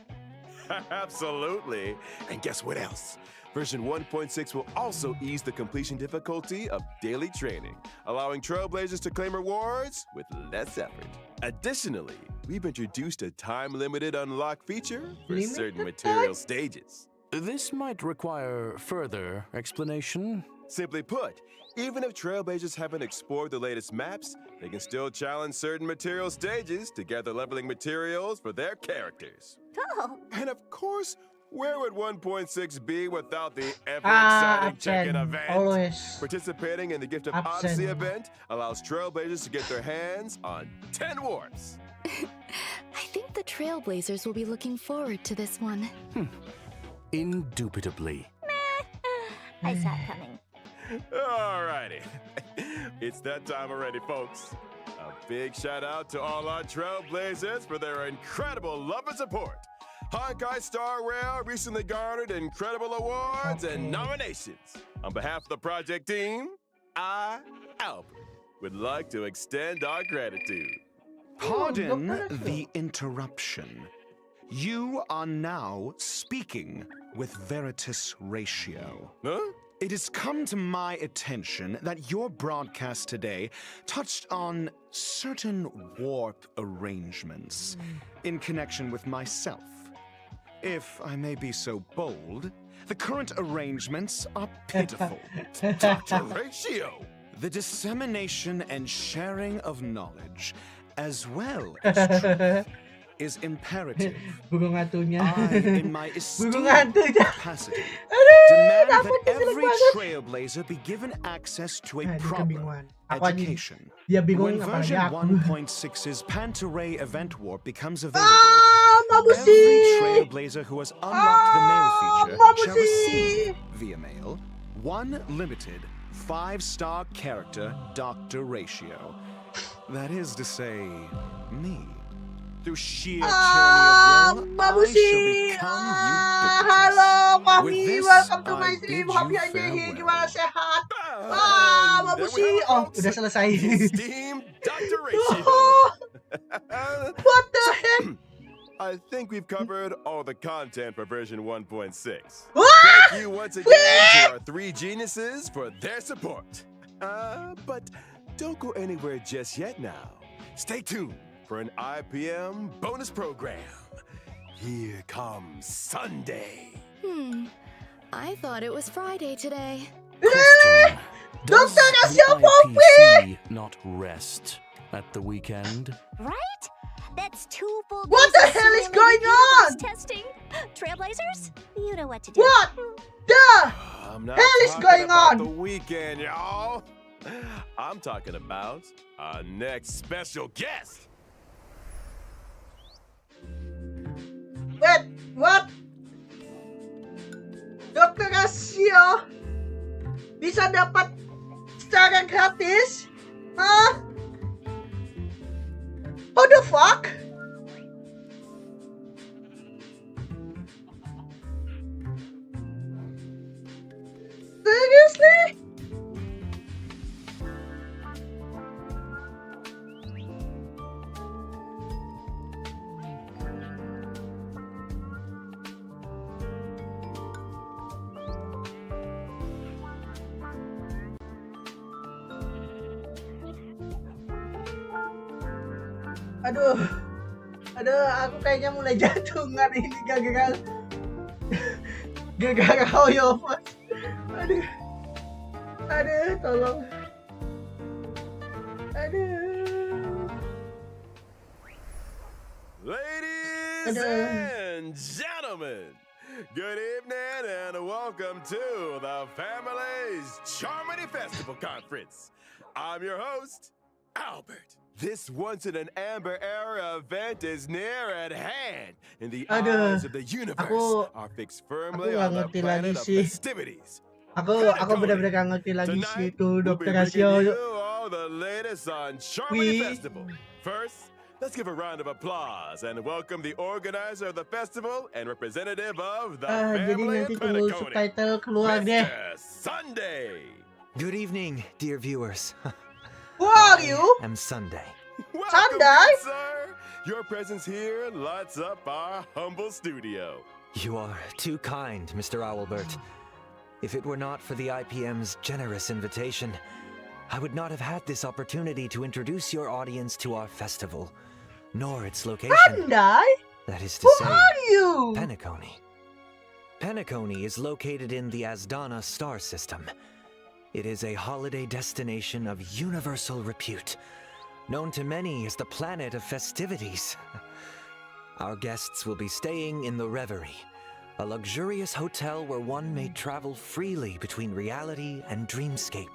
Absolutely. And guess what else? Version 1.6 will also ease the completion difficulty of daily training, allowing Trailblazers to claim rewards with less effort. Additionally, we've introduced a time-limited unlock feature for certain material stages. This might require further explanation. Simply put, even if Trailblazers haven't explored the latest maps, they can still challenge certain material stages to gather leveling materials for their characters. Oh. And of course, where would 1.6 be without the ever-exciting check-in event? Always. Participating in the Gift of Odyssey event allows Trailblazers to get their hands on 10 warps. I think the Trailblazers will be looking forward to this one. Indubitably. I saw it coming. Alrighty. It's that time already, folks. A big shout out to all our Trailblazers for their incredible love and support. Honkai Star Rail recently garnered incredible awards and nominations. On behalf of the project team, I, Albert, would like to extend our gratitude. Pardon the interruption. You are now speaking with Veritas Ratio. Huh? It has come to my attention that your broadcast today touched on certain warp arrangements in connection with myself. If I may be so bold, the current arrangements are pitiful. Dr. Ratio! The dissemination and sharing of knowledge, as well as truth, is imperative. I, in my esteemed capacity, demand that every Trailblazer be given access to a proper education. When version 1.6's Pantaray event warp becomes available, every Trailblazer who has unlocked the mail feature shall receive, via mail, one limited 5-star character Dr. Ratio. That is to say, me. Through sheer tyranny of will, I shall become ubiquitous. Hello, Mami. With this, Welcome to I my bid stream. you Hope you're farewell. gimana sehat? Mabushi! Oh, udah selesai. Esteemed Dr. Ratio! What the heck? I think we've covered all the content for version 1.6. What? Thank you once again to our 3 geniuses for their support. But don't go anywhere just yet now. Stay tuned for an IPM bonus program. Here comes Sunday. I thought it was Friday today. Question. Does Dokter, kasih the apa, IPC not rest at the weekend? Right? That's 2 full days What the of hell is simulated going universe on? testing. Trailblazers, you know what to do. What the I'm not hell is talking going about on? the weekend, y'all. I'm talking about our next special guest. Wait, what? Dr. Rasio bisa dapat secara gratis? Hah? What the fuck? Seriously? Aduh, aku kayaknya mulai jantungan ini gara-gara Hoyofon. Aduh, tolong. Aduh. Ladies and gentlemen, good evening and welcome to the Family's Charmony Festival Conference. I'm your host, Albert. This once-in-an-amber era event is near at hand, and the eyes of the universe are fixed firmly on the planet of festivities. Aku benar-benar gak ngerti lagi sih itu Dr. Rasio. All the latest on Charmony Festival. First, let's give a round of applause and welcome the organizer of the festival and representative of the family of Penacony, Mr. Sunday. Good evening, dear viewers. Who are you? I'm Sunday. Welcome, good sir. Your presence here lights up our humble studio. You are too kind, Mr. Owlbert. If it were not for the IPM's generous invitation, I would not have had this opportunity to introduce your audience to our festival, nor its location. Sunday? That is to say, who are you? Penacony. Penacony is located in the Asdana star system. It is a holiday destination of universal repute, known to many as the planet of festivities. Our guests will be staying in the Reverie, a luxurious hotel where one may travel freely between reality and dreamscape,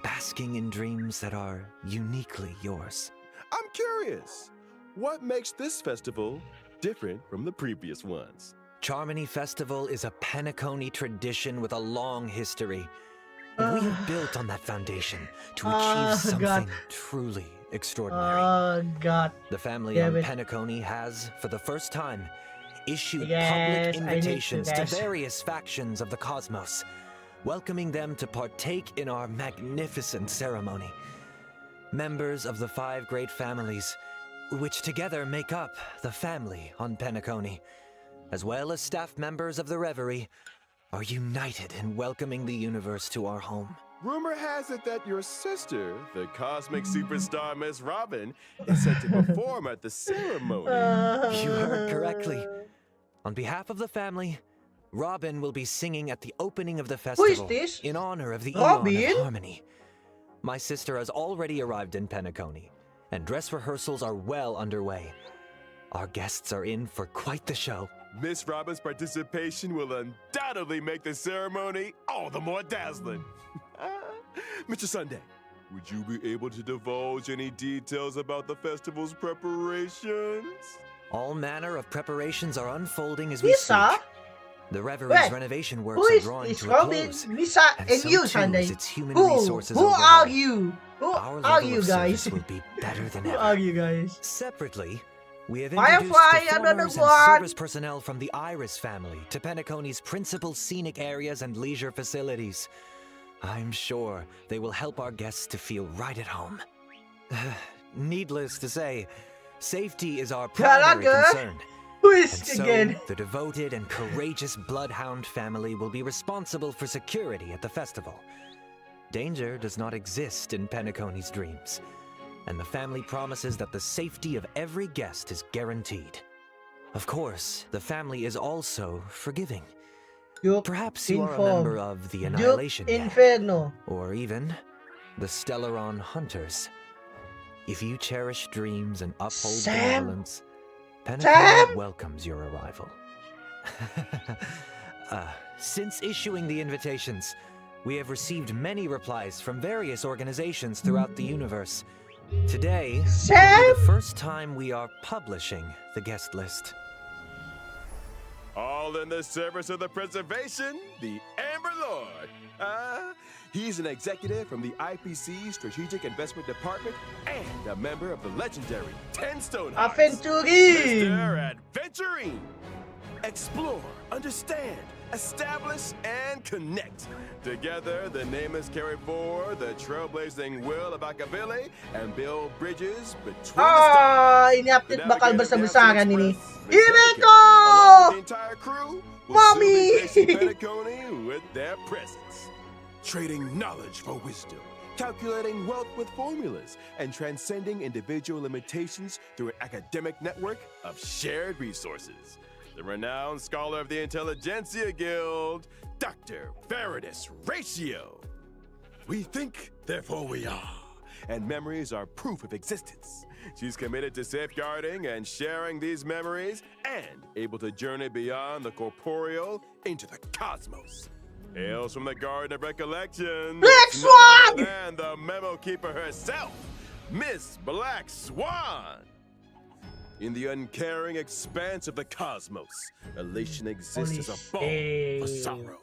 basking in dreams that are uniquely yours. I'm curious, what makes this festival different from the previous ones? Charmony Festival is a Penacony tradition with a long history. And we have built on that foundation to achieve something truly extraordinary. Oh, God. The family on Penacony has, for the first time, issued public invitations to various factions of the cosmos, welcoming them to partake in our magnificent ceremony. Members of the 5 great families, which together make up the family on Penacony, as well as staff members of the Reverie, are united in welcoming the universe to our home. Rumor has it that your sister, the cosmic superstar Miss Robin, is set to perform at the ceremony. You heard correctly. On behalf of the family, Robin will be singing at the opening of the festival in honor of the Eon of Harmony. My sister has already arrived in Penacony, and dress rehearsals are well underway. Our guests are in for quite the show. Miss Robin's participation will undoubtedly make the ceremony all the more dazzling. Mr. Sunday, would you be able to divulge any details about the festival's preparations? All manner of preparations are unfolding as we speak. The Reverie's renovation works are drawing to a close. Misa and you, Sunday. Who are you? Who Our are you guys? Will be better than Who ever. are you guys? Separately, we have Firefly, introduced another performers and one. service personnel from the Iris family to Penacony's principal scenic areas and leisure facilities. I'm sure they will help our guests to feel right at home. Needless to say, safety is our primary concern. Who is And so, again? the devoted and courageous Bloodhound family will be responsible for security at the festival. Danger does not exist in Penacony's dreams, and the family promises that the safety of every guest is guaranteed. Of course, the family is also forgiving. Perhaps you are a member of the Annihilation Gang, Inferno. or even the Stellaron Hunters. If you cherish dreams and uphold Sam? benevolence, Penacony welcomes your arrival. Since issuing the invitations, we have received many replies from various organizations throughout the universe. Today will be the first time we are publishing the guest list. All in the service of the preservation, the Amber Lord. He's an executive from the IPC Strategic Investment Department and a member of the legendary 10 Stone Hearts. Aventurine! Mr. Adventurine! Explore, understand, establish, and connect. Together, the name is carry forward the trailblazing will of Akabili and build bridges between the stars. Ini update bakal besar-besaran ini. The Ibeto! entire crew will Mommy! soon be gracing Penacony with their presence. Trading knowledge for wisdom, calculating wealth with formulas, and transcending individual limitations through an academic network of shared resources. The renowned scholar of the Intelligentsia Guild, Dr. Veridus Ratio. We think, therefore we are, and memories are proof of existence. She's committed to safeguarding and sharing these memories and able to journey beyond the corporeal into the cosmos. Hails from the Garden of Recollection. Black Swan! And the memo keeper herself, Miss Black Swan. In the uncaring expanse of the cosmos, elation exists as a balm for sorrow.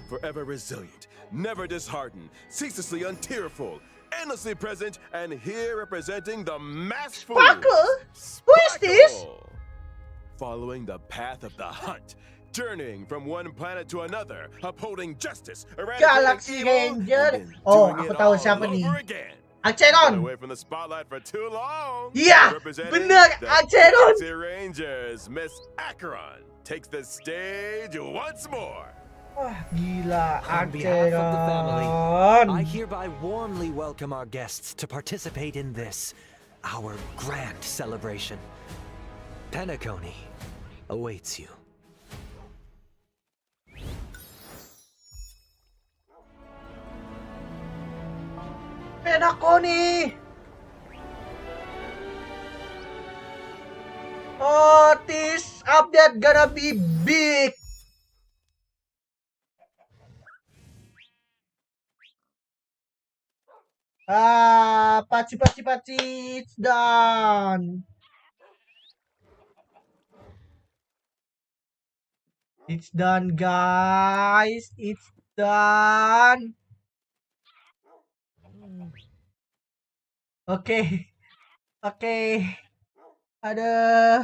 Forever resilient, never disheartened, ceaselessly untearful, endlessly present, and here representing the masterful Sparkle? Who is this? Following the path of the hunt, journeying from one planet to another, upholding justice, Galaxy eradicating evil, Ranger. and then Oh, doing aku it tahu all siapa nih. over again. Acheron. Away from the spotlight for too long. Iya, Representing bener, the Acheron. Galaxy Rangers, Miss Acheron takes the stage once more. Wah, gila, On behalf of the family, Acheron. I hereby warmly welcome our guests to participate in this, our grand celebration. Penacony awaits you. Penacony. Oh, this update gonna be big. Pachi, it's done. It's done, guys. It's done. Oke. Ada.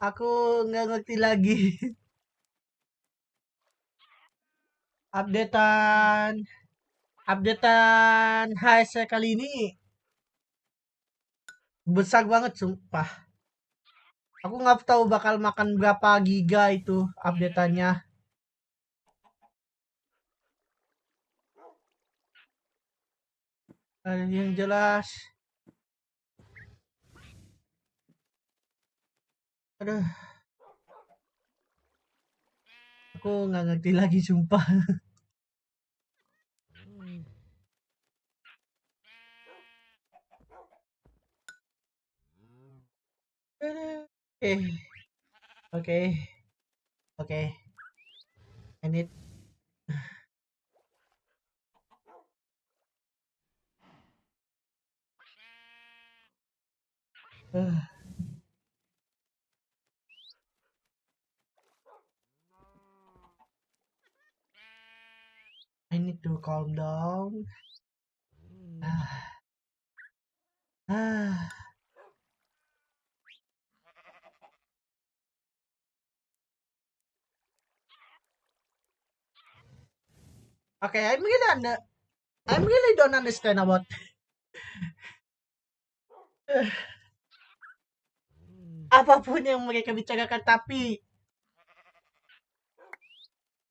Aku nggak ngerti lagi. Updatean HSR kali ini besar banget sumpah. Aku nggak tahu bakal makan berapa giga itu updateannya. Yang jelas. Aduh. Aku nggak ngerti lagi sumpah. Oke. I need. I need to calm down. Okay, I really don't understand about apapun yang mereka bicarakan, tapi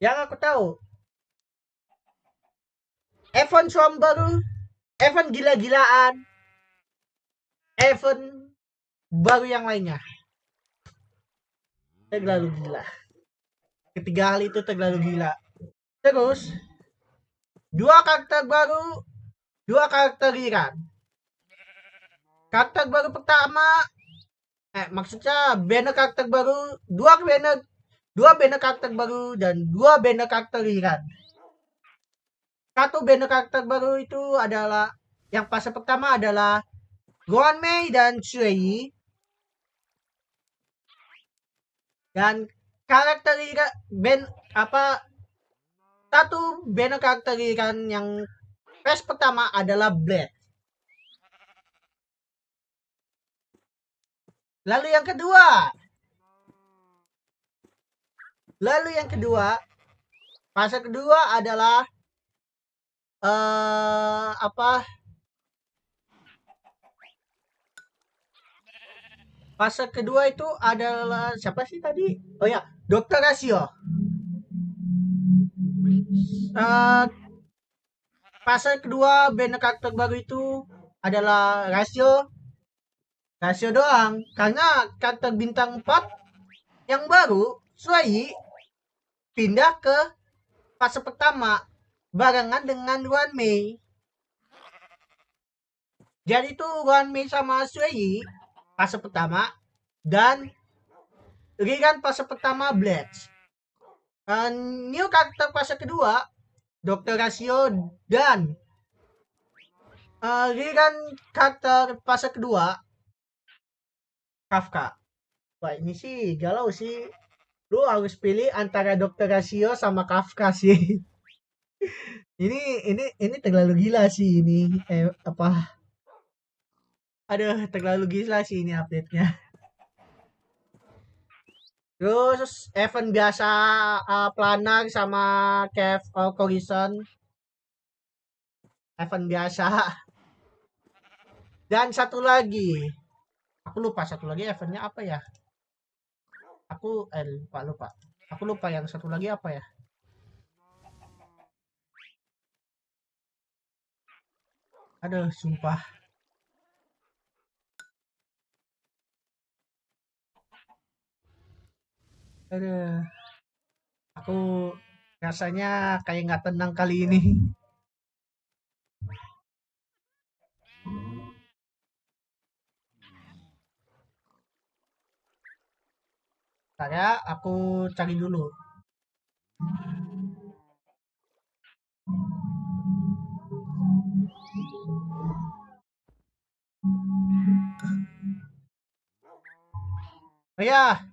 yang aku tahu event baru, event gila-gilaan, event baru yang lainnya terlalu gila. Ketiga hal itu terlalu gila. Terus dua karakter Iran. Karakter baru pertama, maksudnya banner karakter baru, dua banner karakter baru dan dua banner karakter Iran. Satu banner karakter baru itu adalah yang fase pertama adalah Mei dan Shui. Dan karakter Iran satu banner karakter Iran yang phase pertama adalah Blade. Lalu yang kedua, fase kedua adalah fase kedua itu adalah siapa sih tadi? Oh ya, Dr. Rasio. Fase kedua banner karakter baru itu adalah Rasio doang, karena karakter bintang 4 yang baru Sui pindah ke fase pertama barengan dengan Mei. Jadi itu Mei sama Sui fase pertama dan Riran fase pertama Blitz. New karakter fase kedua Dr. Rasio dan Riran karakter fase kedua Kafka. Wah, ini sih galau sih. Lu harus pilih antara Dr. Rasio sama Kafka sih. ini terlalu gila sih ini. Aduh, terlalu gila sih ini update-nya. Terus event biasa planar sama Kev Corison. Event biasa. Dan satu lagi. Aku lupa satu lagi eventnya apa ya? Aku lupa. Aku lupa yang satu lagi apa ya? Aduh, sumpah. Aduh. Aku rasanya kayak nggak tenang kali ini. Saya aku cari dulu. Oh ya,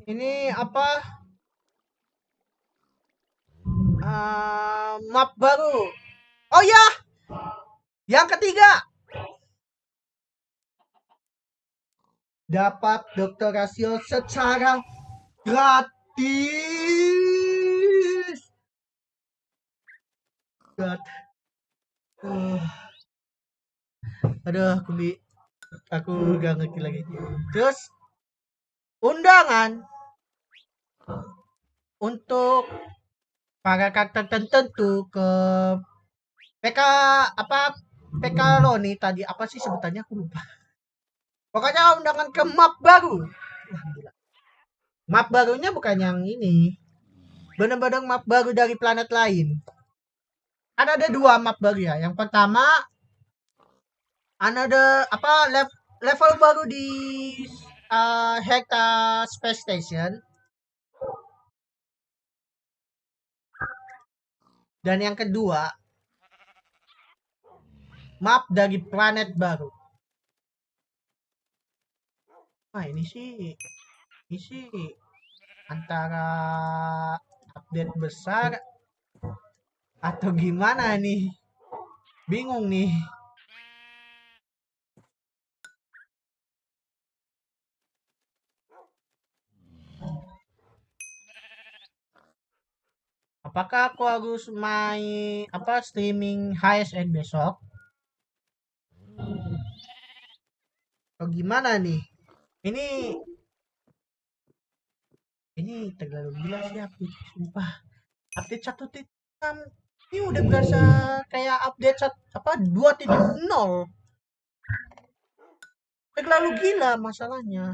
ini apa? Map baru. Oh ya, yang ketiga. Dapat Dr. Rasio secara gratis. Aduh, aku gak ngerti lagi. Terus undangan untuk para karakter tertentu ke PK Loni tadi apa sih sebutannya aku lupa. Pokoknya undangan ke map baru. Map barunya bukan yang ini. Bener-bener map baru dari planet lain. Ada dua map baru ya. Yang pertama level baru di Hector Space Station. Dan yang kedua map dari planet baru. Nah, ini sih antara update besar atau gimana nih? Bingung nih. Apakah aku harus main streaming HSR besok? Atau gimana nih? Ini terlalu gila sih update, sumpah. Update 1.6 ini udah berasa kayak update 2.0. Terlalu gila masalahnya.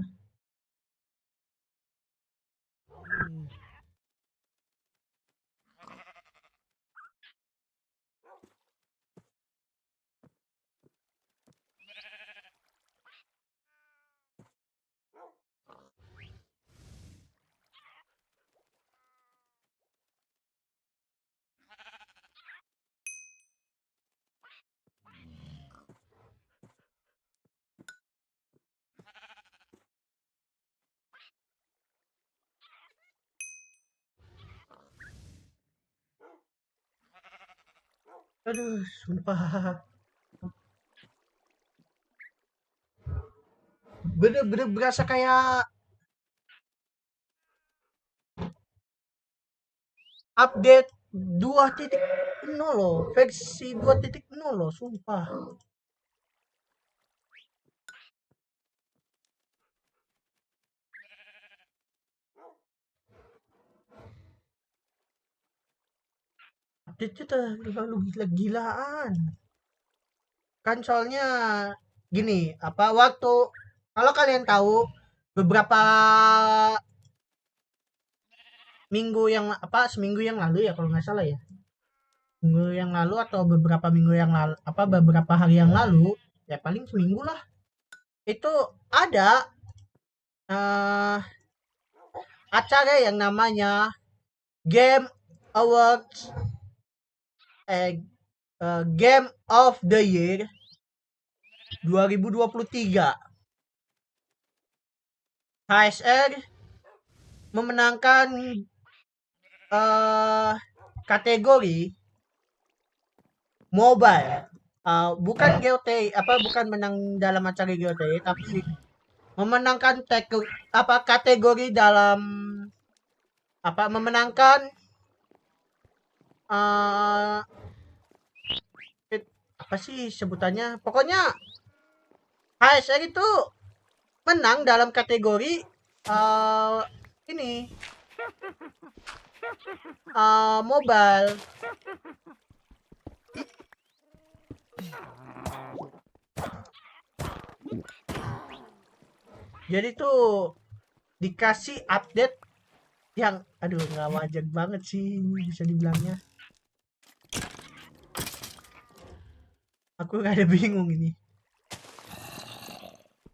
Aduh, sumpah. Bener-bener berasa kayak update 2.0 loh, versi 2.0 loh, sumpah. Update-nya terlalu gila-gilaan. Kan soalnya gini, apa waktu kalau kalian tahu beberapa minggu yang apa seminggu yang lalu ya kalau nggak salah ya. Minggu yang lalu atau beberapa minggu yang lalu apa beberapa hari yang lalu ya paling seminggu lah. Itu ada eh acara yang namanya Game Awards Game of the Year 2023. HSR memenangkan kategori mobile. Bukan GOT bukan menang dalam acara GOT tapi memenangkan kategori dalam memenangkan apa sih sebutannya, pokoknya HSR itu menang dalam kategori ini mobile. Jadi tuh dikasih update yang aduh nggak wajar banget sih bisa dibilangnya. Aku rada bingung ini.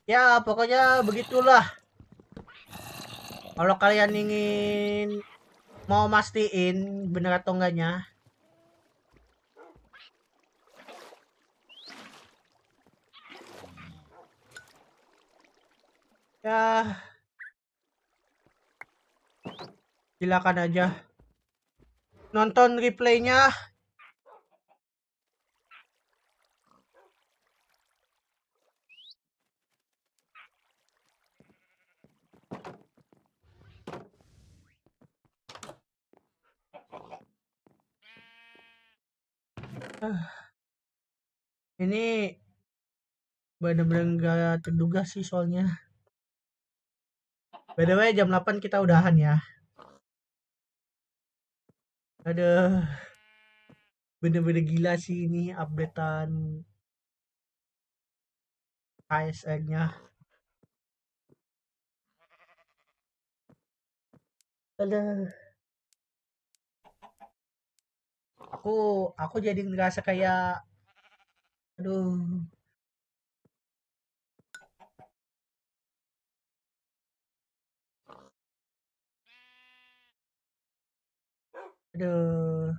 Ya pokoknya begitulah. Kalau kalian ingin mau mastiin bener atau enggaknya, ya silakan aja nonton replaynya. Ini bener-bener gak terduga sih soalnya. By the way jam 8 kita udahan ya. Aduh, bener-bener gila sih ini updatean HSR-nya. Aduh. Aku jadi ngerasa kayak aduh. Aduh.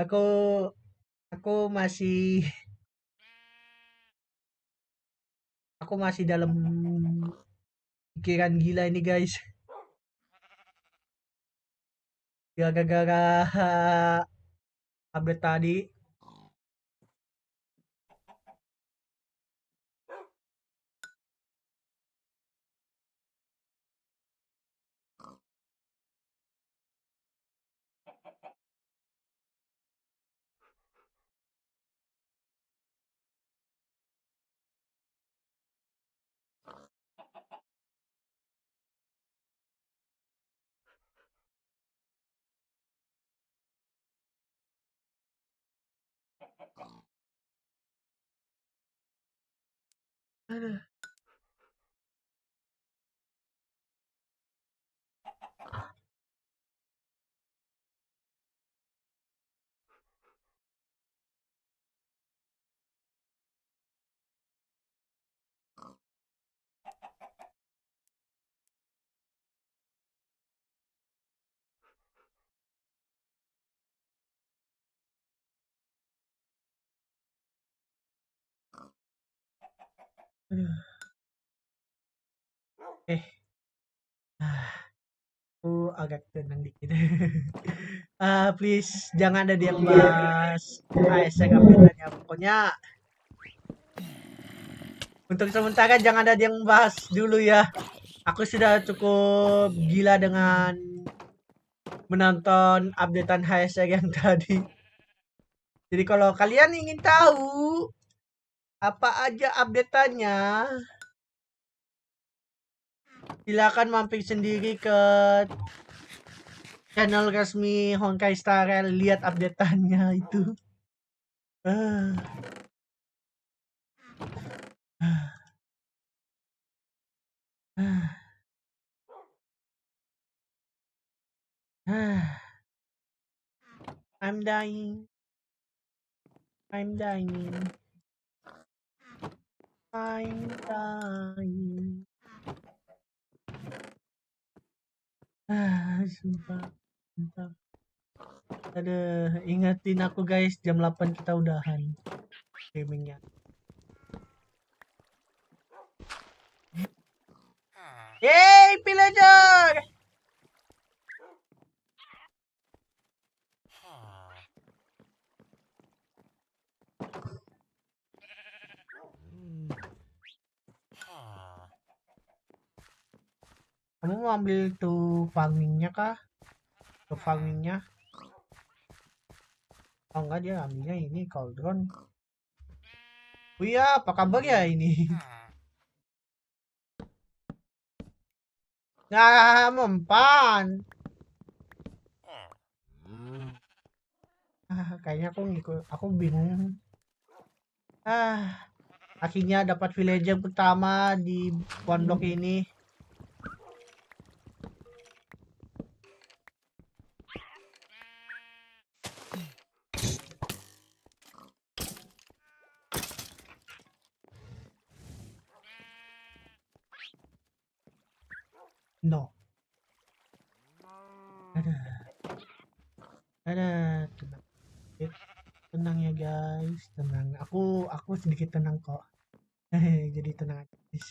aku aku masih dalam pikiran gila ini guys. Gara-gara update tadi. Aduh. Aduh. Aku agak tenang dikit. Please jangan ada yang bahas HSR update-nya. Pokoknya untuk sementara jangan ada yang bahas dulu ya. Aku sudah cukup gila dengan menonton updatean HSR yang tadi. Jadi kalau kalian ingin tahu apa aja updateannya, silakan mampir sendiri ke channel resmi Honkai Star Rail, lihat updateannya itu. I'm dying. I'm dying. I'm dying. Sumpah. Aduh, ingetin aku guys, jam 8 kita udahan gamingnya. Yeay, pillager! Kamu mau ambil tuh farmingnya kah? Tuh farmingnya? Oh enggak, dia ambilnya ini cauldron. Oh iya, apa kabar ya ini? Nah, mempan. Kayaknya aku bingung. Akhirnya dapat villager pertama di one block ini. No. Ada tenang. Tenang ya guys, tenang. Aku sedikit tenang kok. Jadi tenang aja guys.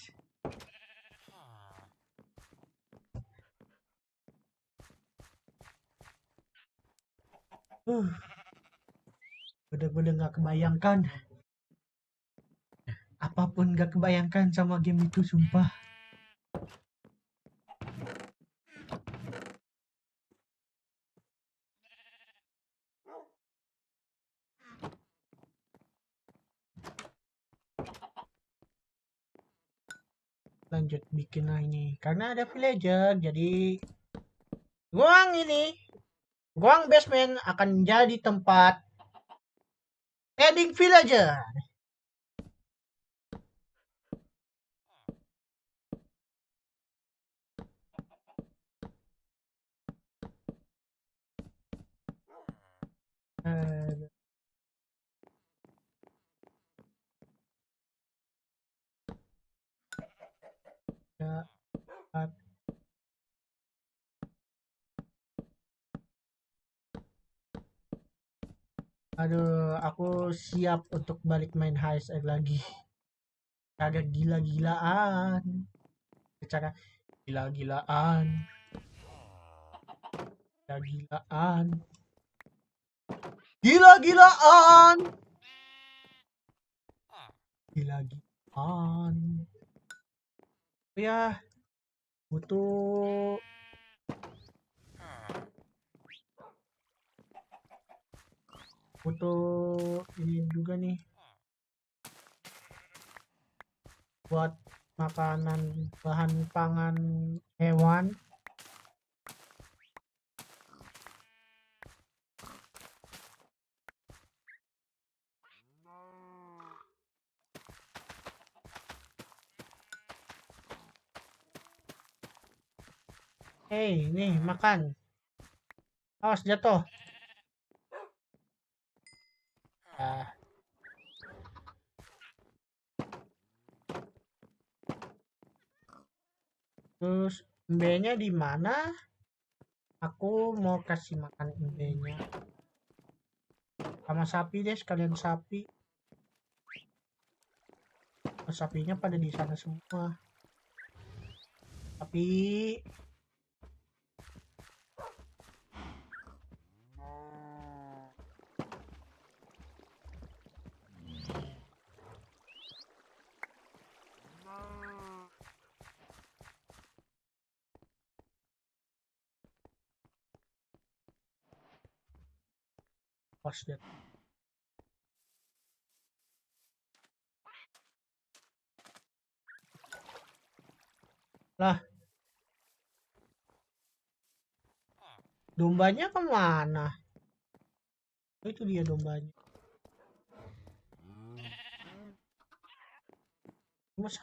Bener-bener gak kebayangkan. Apapun gak kebayangkan sama game itu, sumpah. Lanjut bikin lah ini. Karena ada villager, jadi ruang basement akan jadi tempat adding villager. Aduh, aku siap untuk balik main HSR lagi. Cara gila-gilaan. Cara gila-gilaan. Gila-gilaan. Gila-gilaan. Gila-gilaan. Ya, butuh ini juga nih buat makanan, bahan pangan hewan. Hei, nih makan. Awas jatuh. Terus mbenya di mana? Aku mau kasih makan mbenya. Sama sapi deh, sekalian sapi. Sapinya pada di sana semua. Tapi pas deh. Lah, dombanya kemana? Oh, itu dia dombanya. Masa?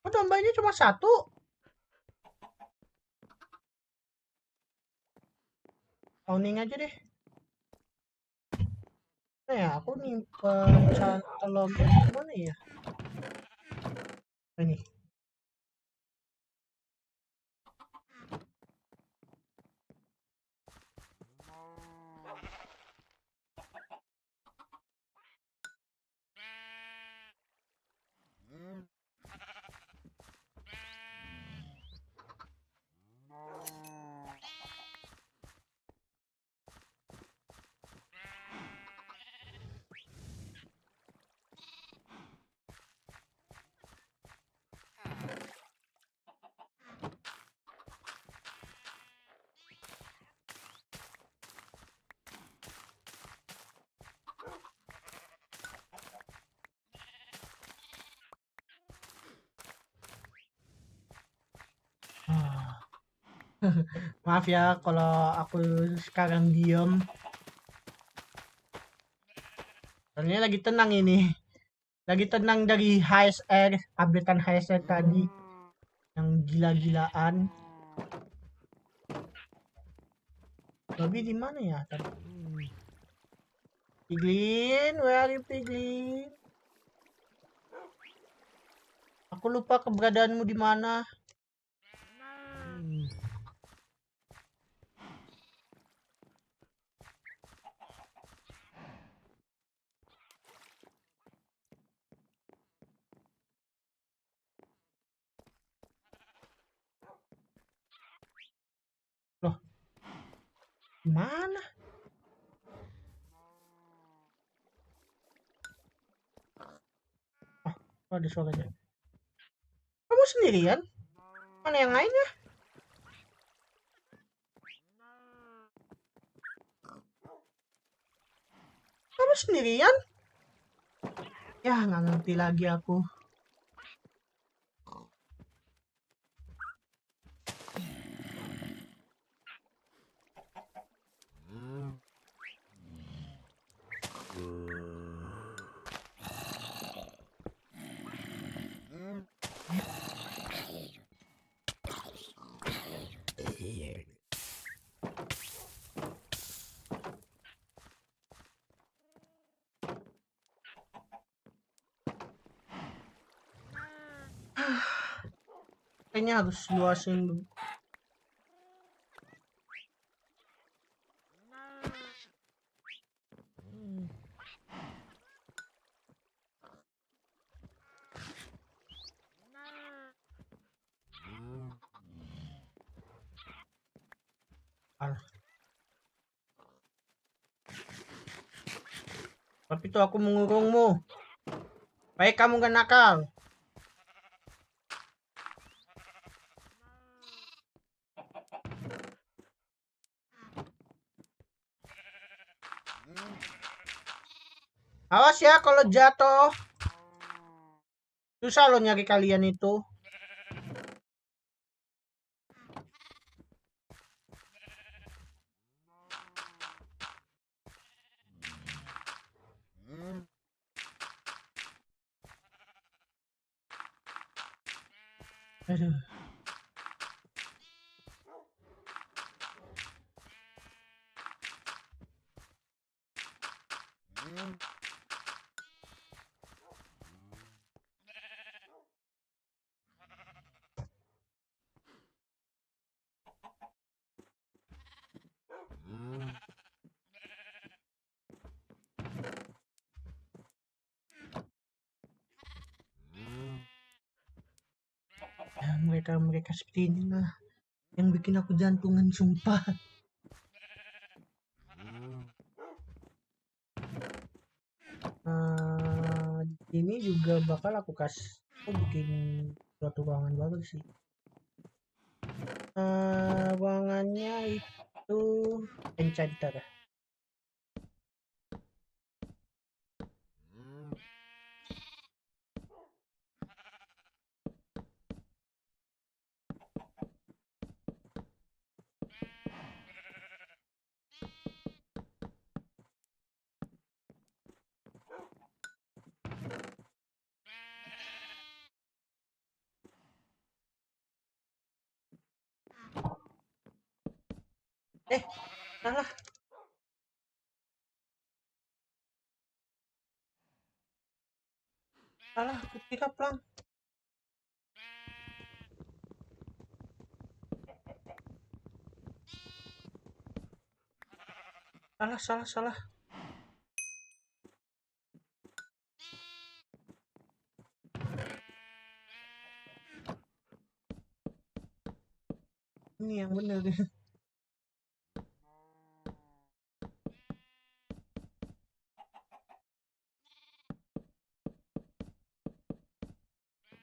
Oh, dombanya cuma satu. Owning aja deh. Nah ya, aku nyimpen catalogi mana ya? Ini. Maaf ya kalau aku sekarang diem. Soalnya lagi tenang ini. Lagi tenang dari HSR, updatean HSR tadi. Yang gila-gilaan. Babi di mana ya tadi? Piglin, where are you, Piglin? Aku lupa keberadaanmu di mana. Loh, mana? Oh, ada suaranya. Kamu sendirian? Mana yang lainnya? Kamu sendirian? Ya, nggak ngerti lagi aku. Kayaknya harus luasin. Tapi tuh aku mengurungmu. Baik kamu gak nakal. Awas ya kalau jatuh. Susah loh nyari kalian itu. Aduh. Ya, mereka seperti inilah yang bikin aku jantungan, sumpah. Ini juga bakal aku bikin suatu ruangan baru sih. Ruangannya itu enchanter. Salah. Aku kira pelang. Salah. Ini yang bener.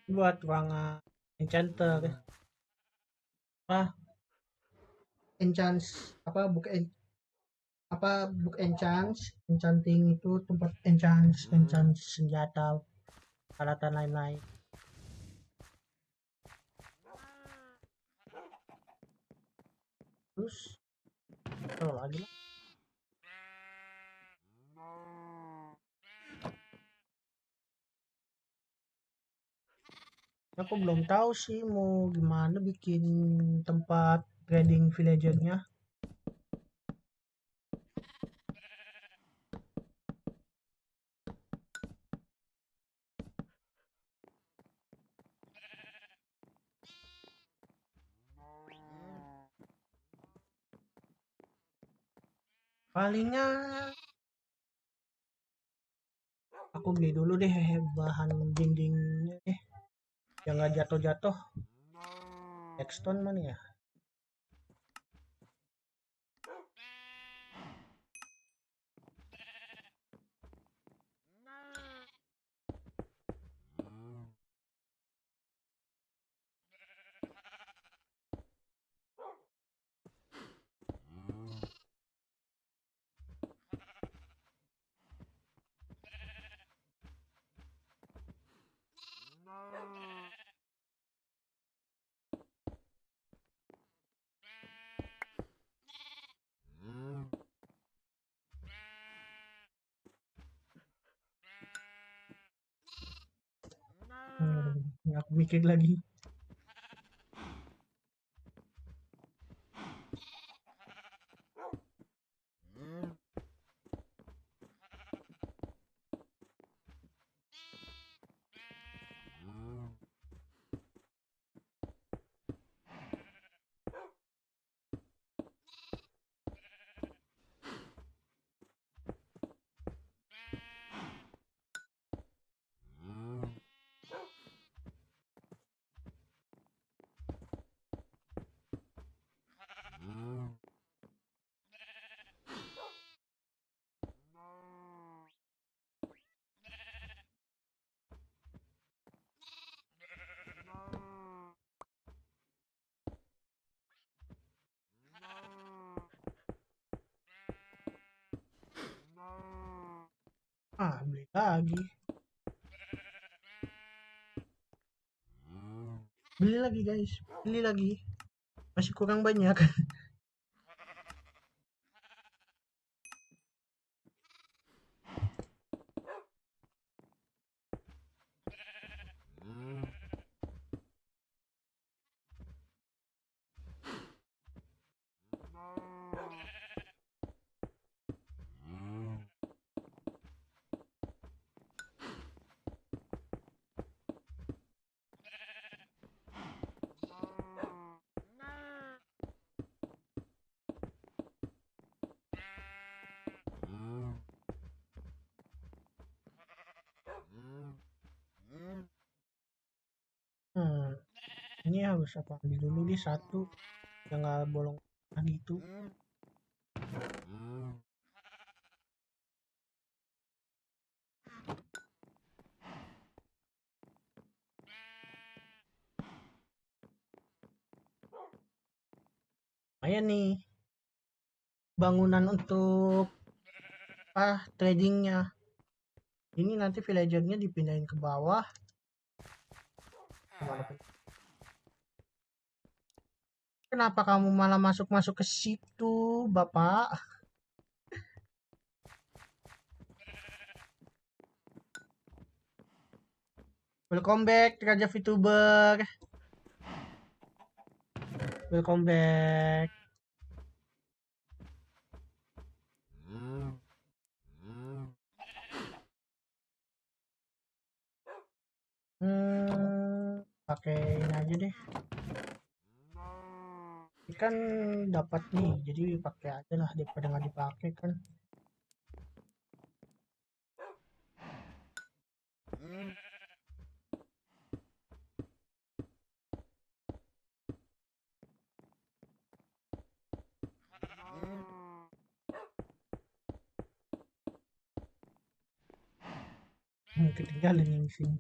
Buat ruangan enchanter. Book enchanting itu tempat enchant senjata, peralatan lain-lain. Terus kalau lagi lah. Aku belum tahu sih mau gimana bikin tempat trading villager-nya. Palingnya aku beli dulu deh bahan dindingnya deh, yang nggak jatuh-jatuh. Textone mana ya? Aku mikir lagi. Beli lagi. Beli lagi guys, beli lagi. Masih kurang banyak. kayaknya harus apa dulu nih satu yang nggak bolong gitu. Lumayan nih bangunan untuk tradingnya. Ini nanti villagernya dipindahin ke bawah. Kenapa kamu malah masuk-masuk ke situ, Bapak? Welcome back, Raja VTuber. Welcome back. Pakai ini aja deh. Ini kan dapat nih, jadi pakai aja lah daripada nggak dipakai kan. Ketinggalan yang sini.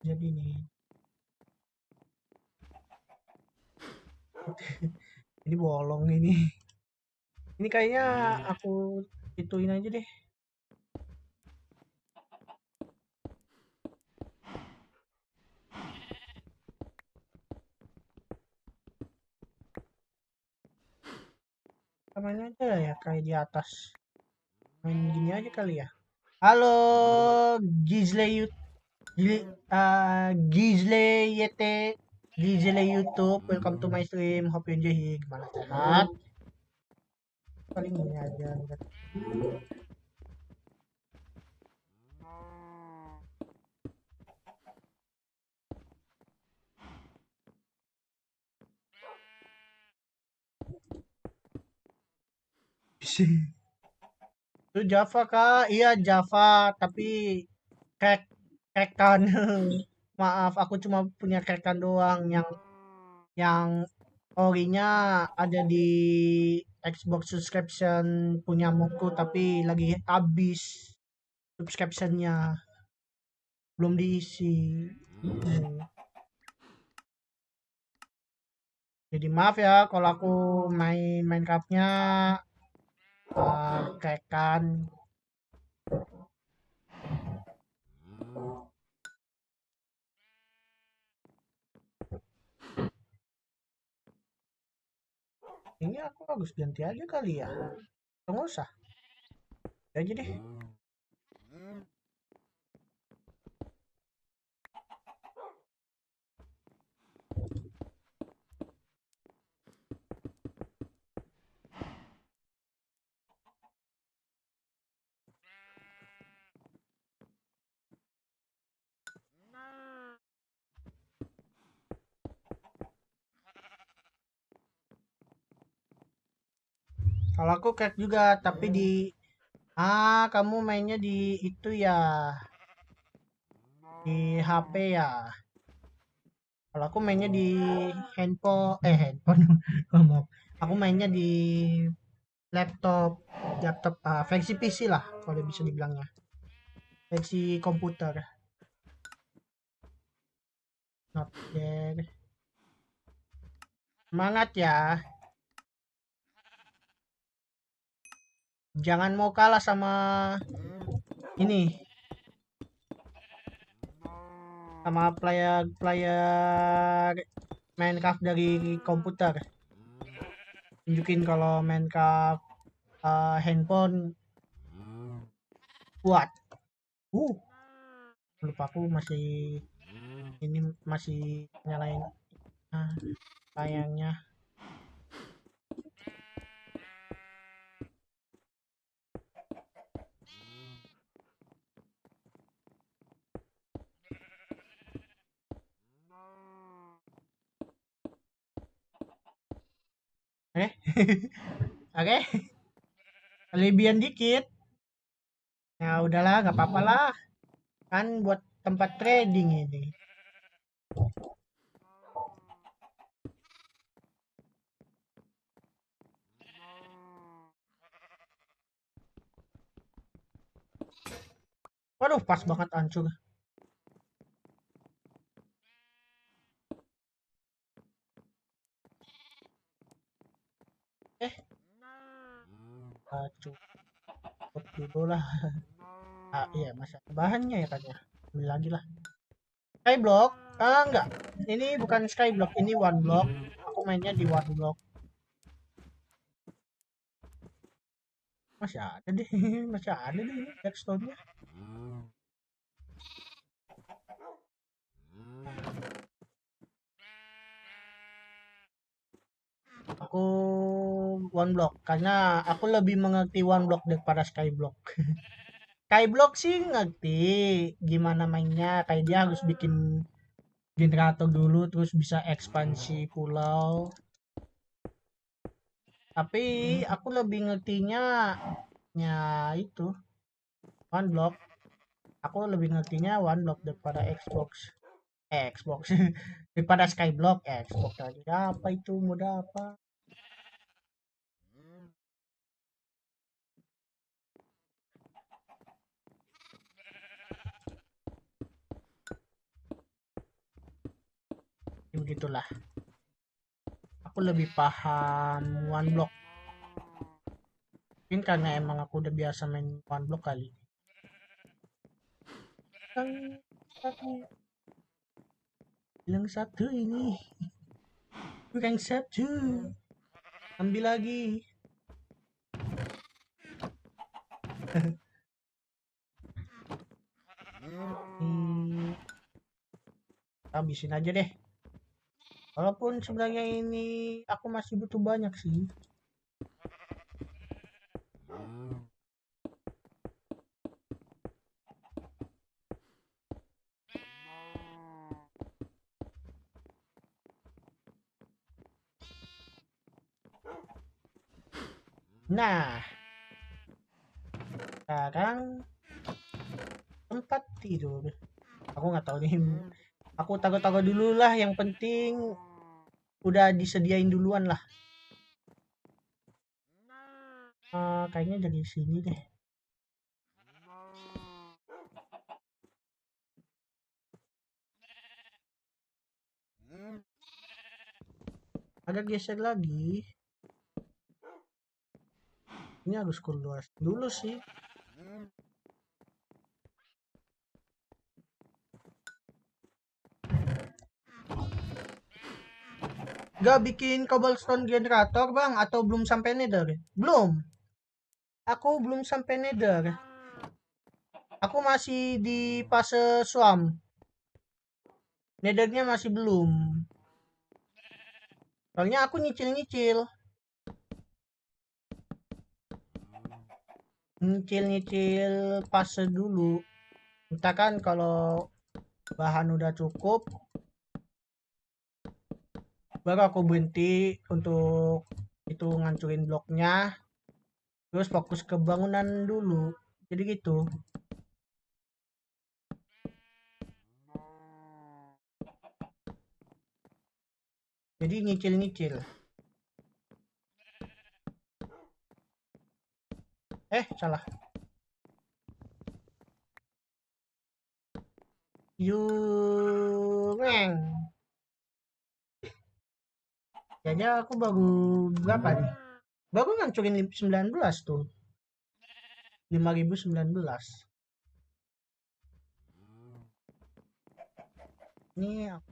Jadi nih ini bolong ini kayaknya aku ituin aja deh. Main aja ya kayak di atas, main gini aja kali ya. Halo Gizle Yete Gizle YouTube, welcome to my stream, hope you enjoy. Gimana, sehat? Paling ini aja. Itu Java kak, iya Java tapi crack-crackan. Maaf, aku cuma punya crack-an doang yang orinya ada di Xbox subscription punya Moku, tapi lagi habis subscriptionnya, belum diisi. Jadi maaf ya kalau aku main Minecraftnya crack-an. Ini aku harus ganti aja kali ya, nggak usah aja deh. Kalau aku crack juga, tapi di kamu mainnya di itu ya, di HP ya. Kalau aku mainnya di handphone. Maaf. Aku mainnya di laptop, versi PC lah kalau bisa dibilangnya. Versi komputer. Not bad. Semangat ya. Jangan mau kalah sama ini. Sama player Minecraft dari komputer. Tunjukin kalau Minecraft handphone kuat. Lupa aku masih nyalain sayangnya. Oke. Kelebihan dikit. Ya udahlah, nggak apa-apa lah. Kan buat tempat trading ini. Waduh, pas banget hancur. Cukup dulu lah. Iya, masa bahannya ya kan ya. Beli lagi lah. Skyblock? Enggak. Ini bukan skyblock, ini one block. Aku mainnya di one block. Masih ada deh, masih ada deh ini backstone-nya. Aku one block karena aku lebih mengerti one block daripada skyblock. Skyblock sih ngerti gimana mainnya, kayak dia harus bikin generator dulu terus bisa ekspansi pulau. Tapi aku lebih ngertinya itu one block. Aku lebih ngertinya one block daripada Xbox daripada skyblock. Xbox tadi apa itu, mudah apa. Begitulah, aku lebih paham one block mungkin karena emang aku udah biasa main one block kali. Bilang satu ini bukan satu, ambil lagi. Habisin aja deh, walaupun sebenarnya ini aku masih butuh banyak sih. Nah, sekarang tempat tidur. Aku nggak tahu nih. Aku taruh-taruh dulu lah. Yang penting udah disediain duluan lah. Kayaknya dari sini deh. Agak geser lagi. Ini harus keluar dulu sih. Gak bikin cobblestone generator bang, atau belum sampai nether? Belum. Aku belum sampai nether. Aku masih di fase swamp. Nethernya masih belum. Soalnya aku nyicil-nyicil. Nyicil fase dulu. Entah kan kalau bahan udah cukup, baru aku berhenti untuk itu ngancurin bloknya, terus fokus ke bangunan dulu. Jadi gitu. Jadi nyicil-nyicil. Salah. Yureng. Jadi aku baru berapa nih? Baru ngancurin 19 tuh. 5019. Ini aku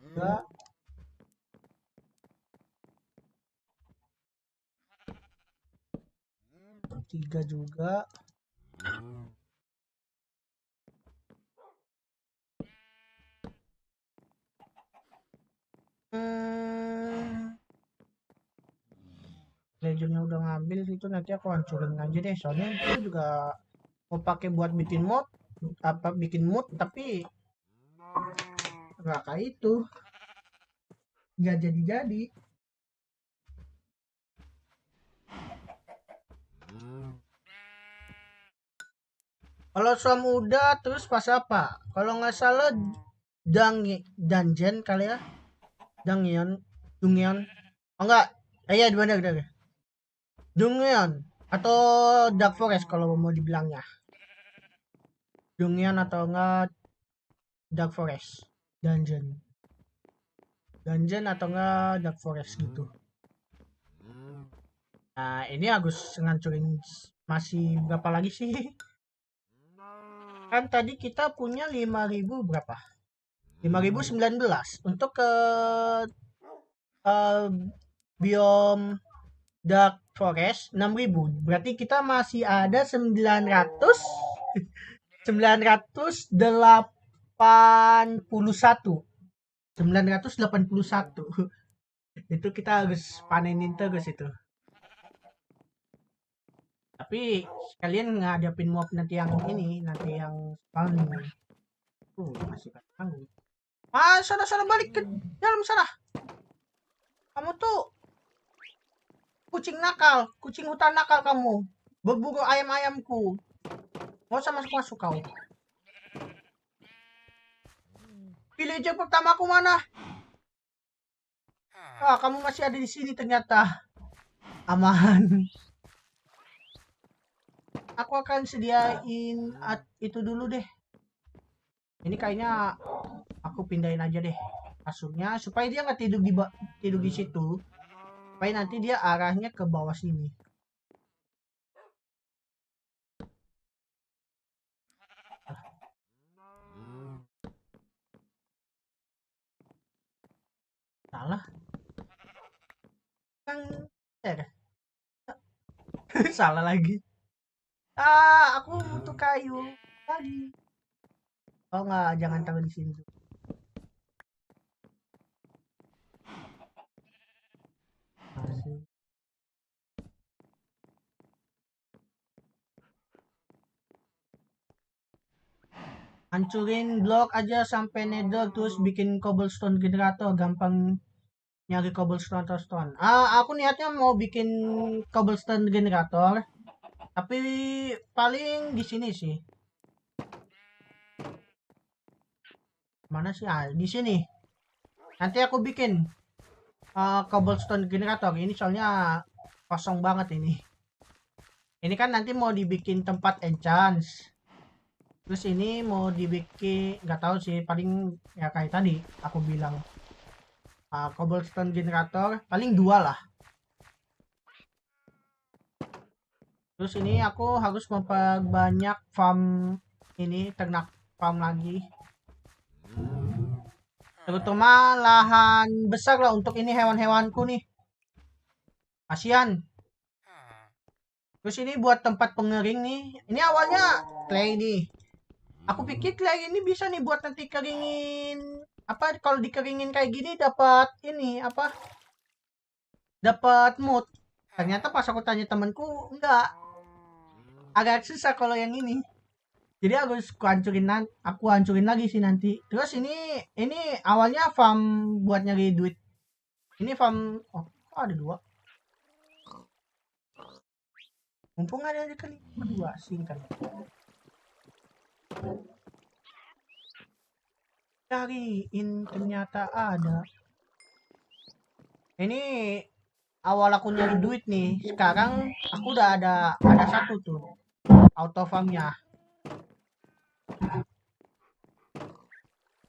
enggak. Tiga juga. Legendnya udah ngambil itu, nanti aku hancurin aja deh, soalnya itu juga mau pakai buat bikin mod, bikin mood, tapi nggak kayak itu. nggak jadi. Kalau SWAM udah, terus pas apa? Kalau nggak salah dungeon kali ya, dungeon. Oh enggak, iya benar. Dungeon atau dark forest kalau mau dibilangnya. Dungeon atau enggak dark forest, dungeon atau enggak dark forest gitu. Nah ini Agus ngancurin masih berapa lagi sih? Kan tadi kita punya 5.000 berapa? 5.019 untuk ke biom dark forest 6.000. Berarti kita masih ada 981. Itu kita harus panenin terus itu. Tapi sekalian ngadepin mob nanti yang ini, nanti yang spawn. Masih tanggung. Sana balik ke dalam sana. Kamu tuh kucing nakal, kucing hutan nakal kamu. Berburu ayam-ayamku. Mau sama masuk kau. Villager pertamaku mana? Kamu masih ada di sini ternyata. Aman. Aku akan sediain itu dulu deh. Ini kayaknya aku pindahin aja deh kasurnya supaya dia nggak tidur di situ. Supaya nanti dia arahnya ke bawah sini. Salah. Salah lagi. Aku butuh kayu tadi. Oh enggak, jangan taruh di sini. Hancurin blok aja sampai nether, terus bikin cobblestone generator, gampang nyari cobblestone atau stone. Aku niatnya mau bikin cobblestone generator, tapi paling di sini sih. Mana sih? Di sini. Nanti aku bikin cobblestone generator. Ini soalnya kosong banget ini. Ini kan nanti mau dibikin tempat enchant. Terus ini mau dibikin, nggak tahu sih, paling ya kayak tadi aku bilang cobblestone generator paling 2 lah. Terus ini aku harus memperbanyak farm ini, ternak farm lagi. Terutama lahan besar lah untuk ini hewan-hewanku nih. Kasian. Terus ini buat tempat pengering nih. Ini awalnya clay nih. Aku pikir clay ini bisa nih buat nanti keringin. Kalau dikeringin kayak gini dapat ini dapat mood. Ternyata pas aku tanya temanku enggak. Agak susah kalau yang ini. Jadi aku hancurin lagi sih nanti. Terus ini awalnya farm buat nyari duit. Ini farm ada 2. Mumpung ada kali 2 singkat. Cariin ternyata ada. Ini awal aku nyari duit nih. Sekarang aku udah ada 1 tuh auto farmnya.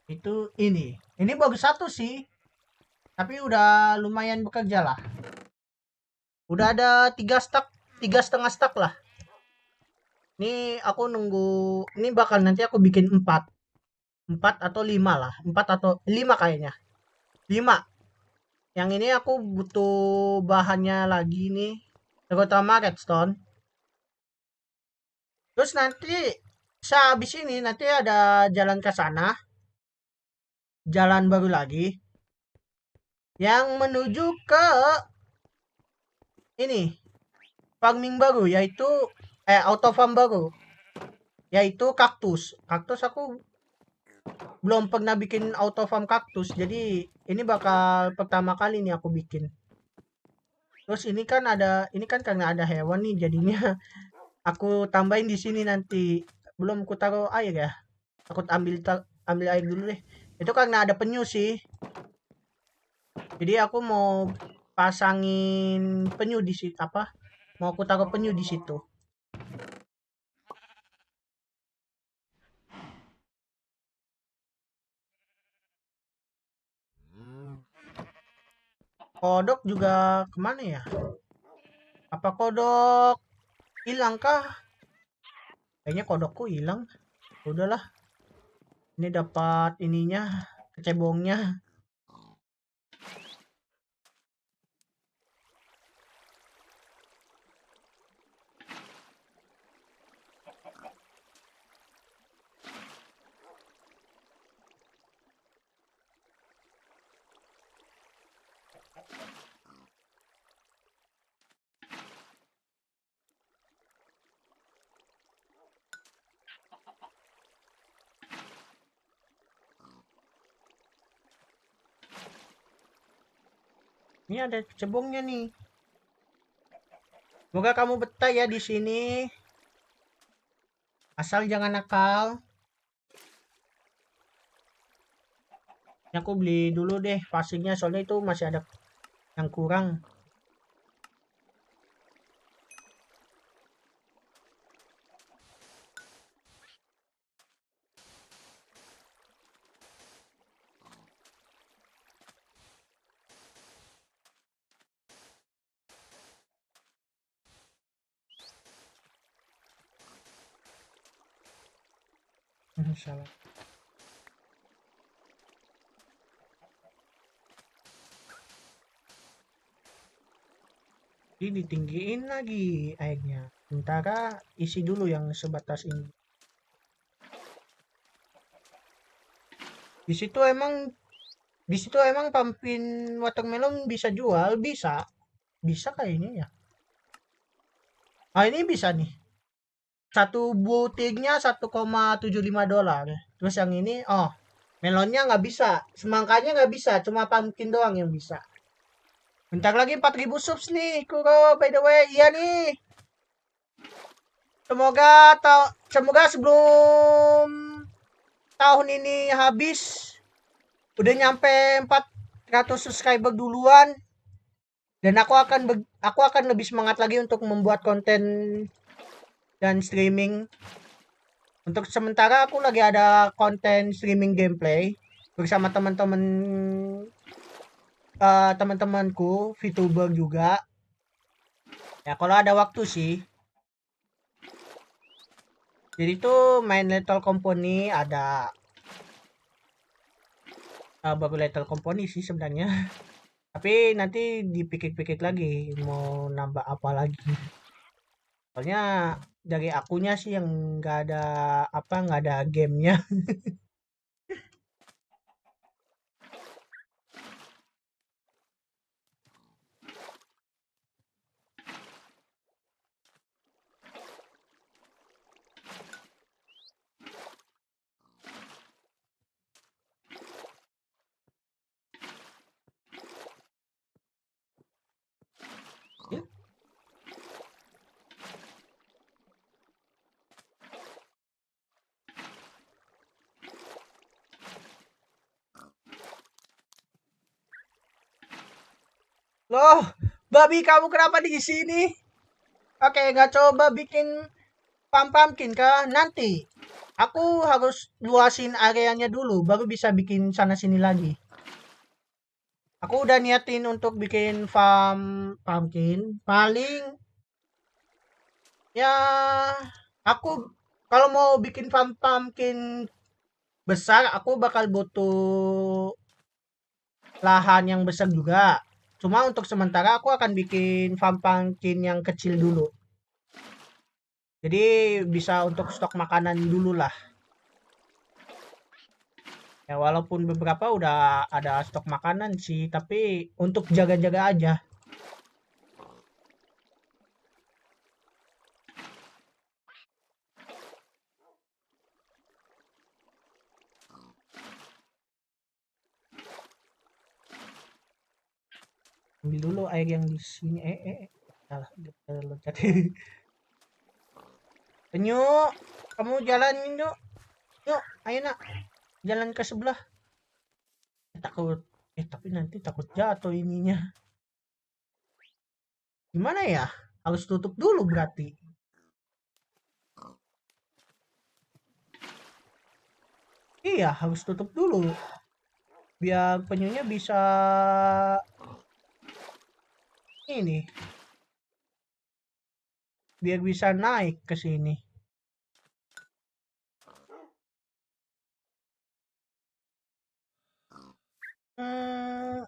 Itu ini bagus 1 sih, tapi udah lumayan bekerja lah. Udah ada 3,5 stack lah. Ini aku nunggu, ini bakal nanti aku bikin 4 atau 5 lah. 4 atau 5 kayaknya. 5. Yang ini aku butuh bahannya lagi nih, terutama redstone. Terus nanti sehabis ini nanti ada jalan ke sana. Jalan baru lagi yang menuju ke ini farming baru, yaitu auto farm baru, yaitu kaktus. Aku belum pernah bikin auto farm kaktus, jadi ini bakal pertama kali nih aku bikin. Terus ini kan karena ada hewan nih, jadinya aku tambahin di sini nanti. Belum ku taruh air ya. Aku ambil air dulu deh. Itu karena ada penyu sih. Jadi aku mau pasangin penyu di situ apa? Mau aku taruh penyu di situ. Kodok juga kemana ya? Apa kodok hilang kah? Kayaknya kodokku hilang. Udahlah. Ini dapat ininya, kecebongnya. Ini ada kecebongnya nih. Semoga kamu betah ya di sini. Asal jangan nakal. Ini aku beli dulu deh pasirnya, soalnya itu masih ada yang kurang. Salah. Ini ditinggiin lagi airnya. Sementara isi dulu yang sebatas ini. Di situ emang pumpkin watermelon bisa jual, bisa kayaknya ya. Ah, ini bisa nih. Satu butirnya $1,75. Terus yang ini, melonnya nggak bisa, semangkanya nggak bisa, cuma pumpkin doang yang bisa. Bentar lagi 4.000 subs nih, Kuro, by the way. Iya nih. Semoga sebelum tahun ini habis udah nyampe 400 subscriber duluan, dan aku akan lebih semangat lagi untuk membuat konten dan streaming. Untuk sementara aku lagi ada konten streaming gameplay bersama teman-temanku vtuber juga. Ya kalau ada waktu sih. Jadi tuh main Lethal Company ada baru Lethal Company sih sebenarnya. Tapi nanti dipikir-pikir lagi mau nambah apa lagi. Soalnya dari akunya sih yang nggak ada gamenya. Loh, babi kamu kenapa di sini? Oke, nggak coba bikin pumpkin kah? Nanti aku harus luasin areanya dulu, baru bisa bikin sana sini lagi. Aku udah niatin untuk bikin farm pumpkin. Paling ya aku kalau mau bikin farm pumpkin besar, aku bakal butuh lahan yang besar juga. Cuma untuk sementara aku akan bikin farm pumpkin yang kecil dulu. Jadi bisa untuk stok makanan dulu lah. Ya walaupun beberapa udah ada stok makanan sih, tapi untuk jaga-jaga aja. Ambil dulu air yang di sini. Salah, loncat. Penyu, kamu jalanin yuk. Yuk, ayo nak. Jalan ke sebelah. Takut. Tapi nanti takut jatuh ininya. Gimana ya? Harus tutup dulu berarti. Iya, harus tutup dulu. Biar penyunya bisa ini. Biar bisa naik ke sini.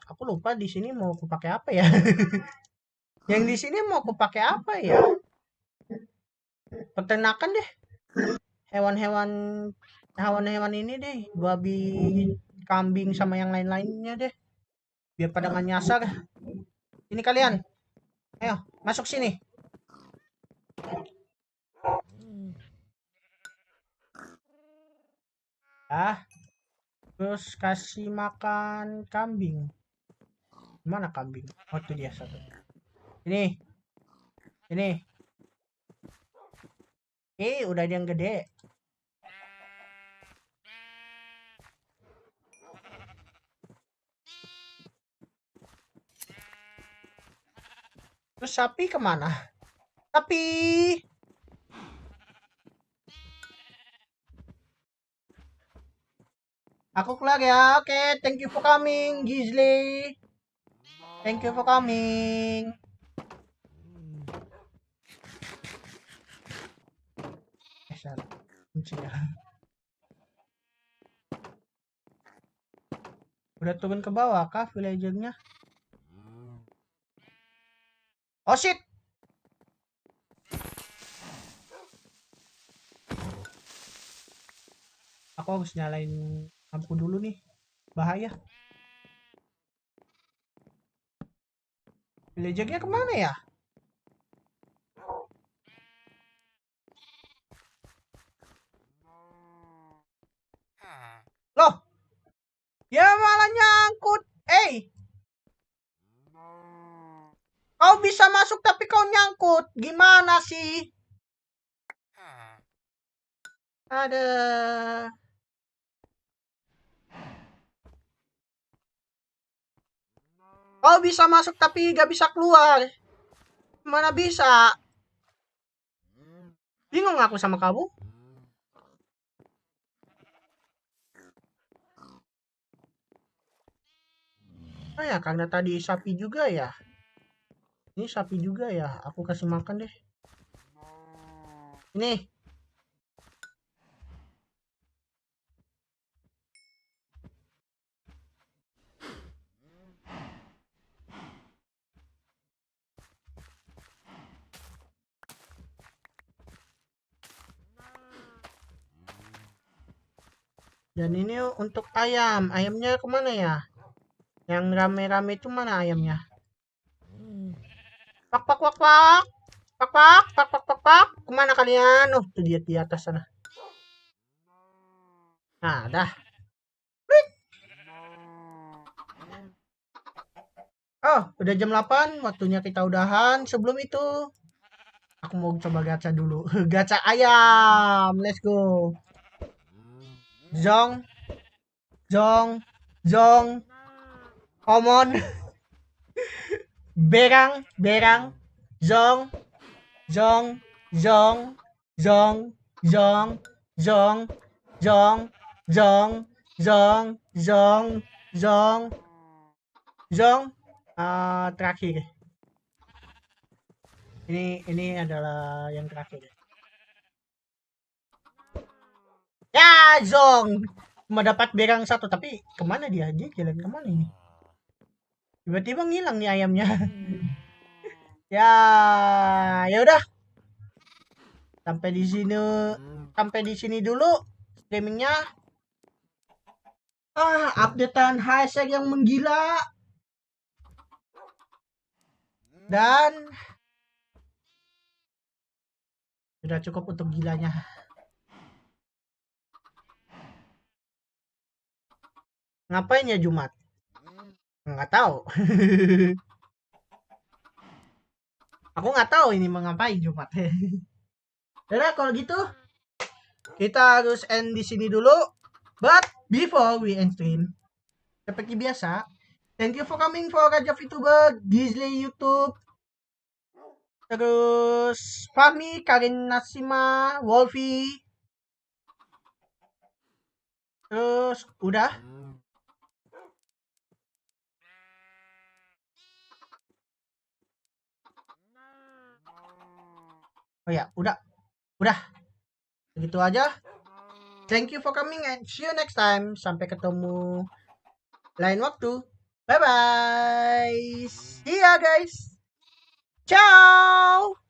Aku lupa di sini mau aku pakai apa ya. Yang di sini mau aku pakai apa ya? Peternakan deh. Hewan-hewan ini deh, babi, kambing sama yang lain-lainnya deh. Biar pada nggak nyasar. Ini kalian. Ayo, masuk sini. Terus kasih makan kambing. Mana kambing? Oh, itu dia satu. Ini. Udah ada yang gede. Terus sapi kemana? Sapi. Aku keluar ya. Oke, thank you for coming, Gisli. Thank you for coming. SARA. Kunci ya. Udah turun ke bawah kah villagernya? Oh shit. Aku harus nyalain lampu dulu nih. Bahaya. Villagernya kemana ya? Loh. Ya malah nyangkut. Kau bisa masuk tapi kau nyangkut. Gimana sih? Ada. Kau bisa masuk tapi gak bisa keluar. Mana bisa? Bingung aku sama kamu. Oh ya, karena tadi sapi juga ya. Ini sapi juga ya. Aku kasih makan deh. Ini. Dan ini untuk ayam. Ayamnya kemana ya? Yang rame-rame itu mana ayamnya? Pak pak pak pak. Pak pak pak pak pak pak. Kemana kalian? Oh, itu dia di atas sana. Nah, dah. Oh, udah jam 8. Waktunya kita udahan. Sebelum itu, aku mau coba gacha dulu. Gacha ayam. Let's go. Zong. Come on. Berang. Zong. Terakhir. Ini adalah yang terakhir. Ya, Zong. Cuma dapat berang satu, tapi kemana dia? Dia jalan kemana ini? Tiba-tiba ngilang nih ayamnya. Ya udah. Sampai di sini dulu streamingnya. Updatean HSR yang menggila. Dan sudah cukup untuk gilanya. Ngapain ya Jumat? Nggak tahu. Aku nggak tahu ini mau ngapain Jumat. Yaudah kalau gitu kita harus end di sini dulu. But before we end stream, seperti biasa, thank you for coming for Raja VTuber, Disney YouTube, terus Fahmi, Karin Nasima, Wolfie, terus udah. Oh ya, udah. Begitu aja. Thank you for coming and see you next time. Sampai ketemu lain waktu. Bye bye. See ya guys. Ciao.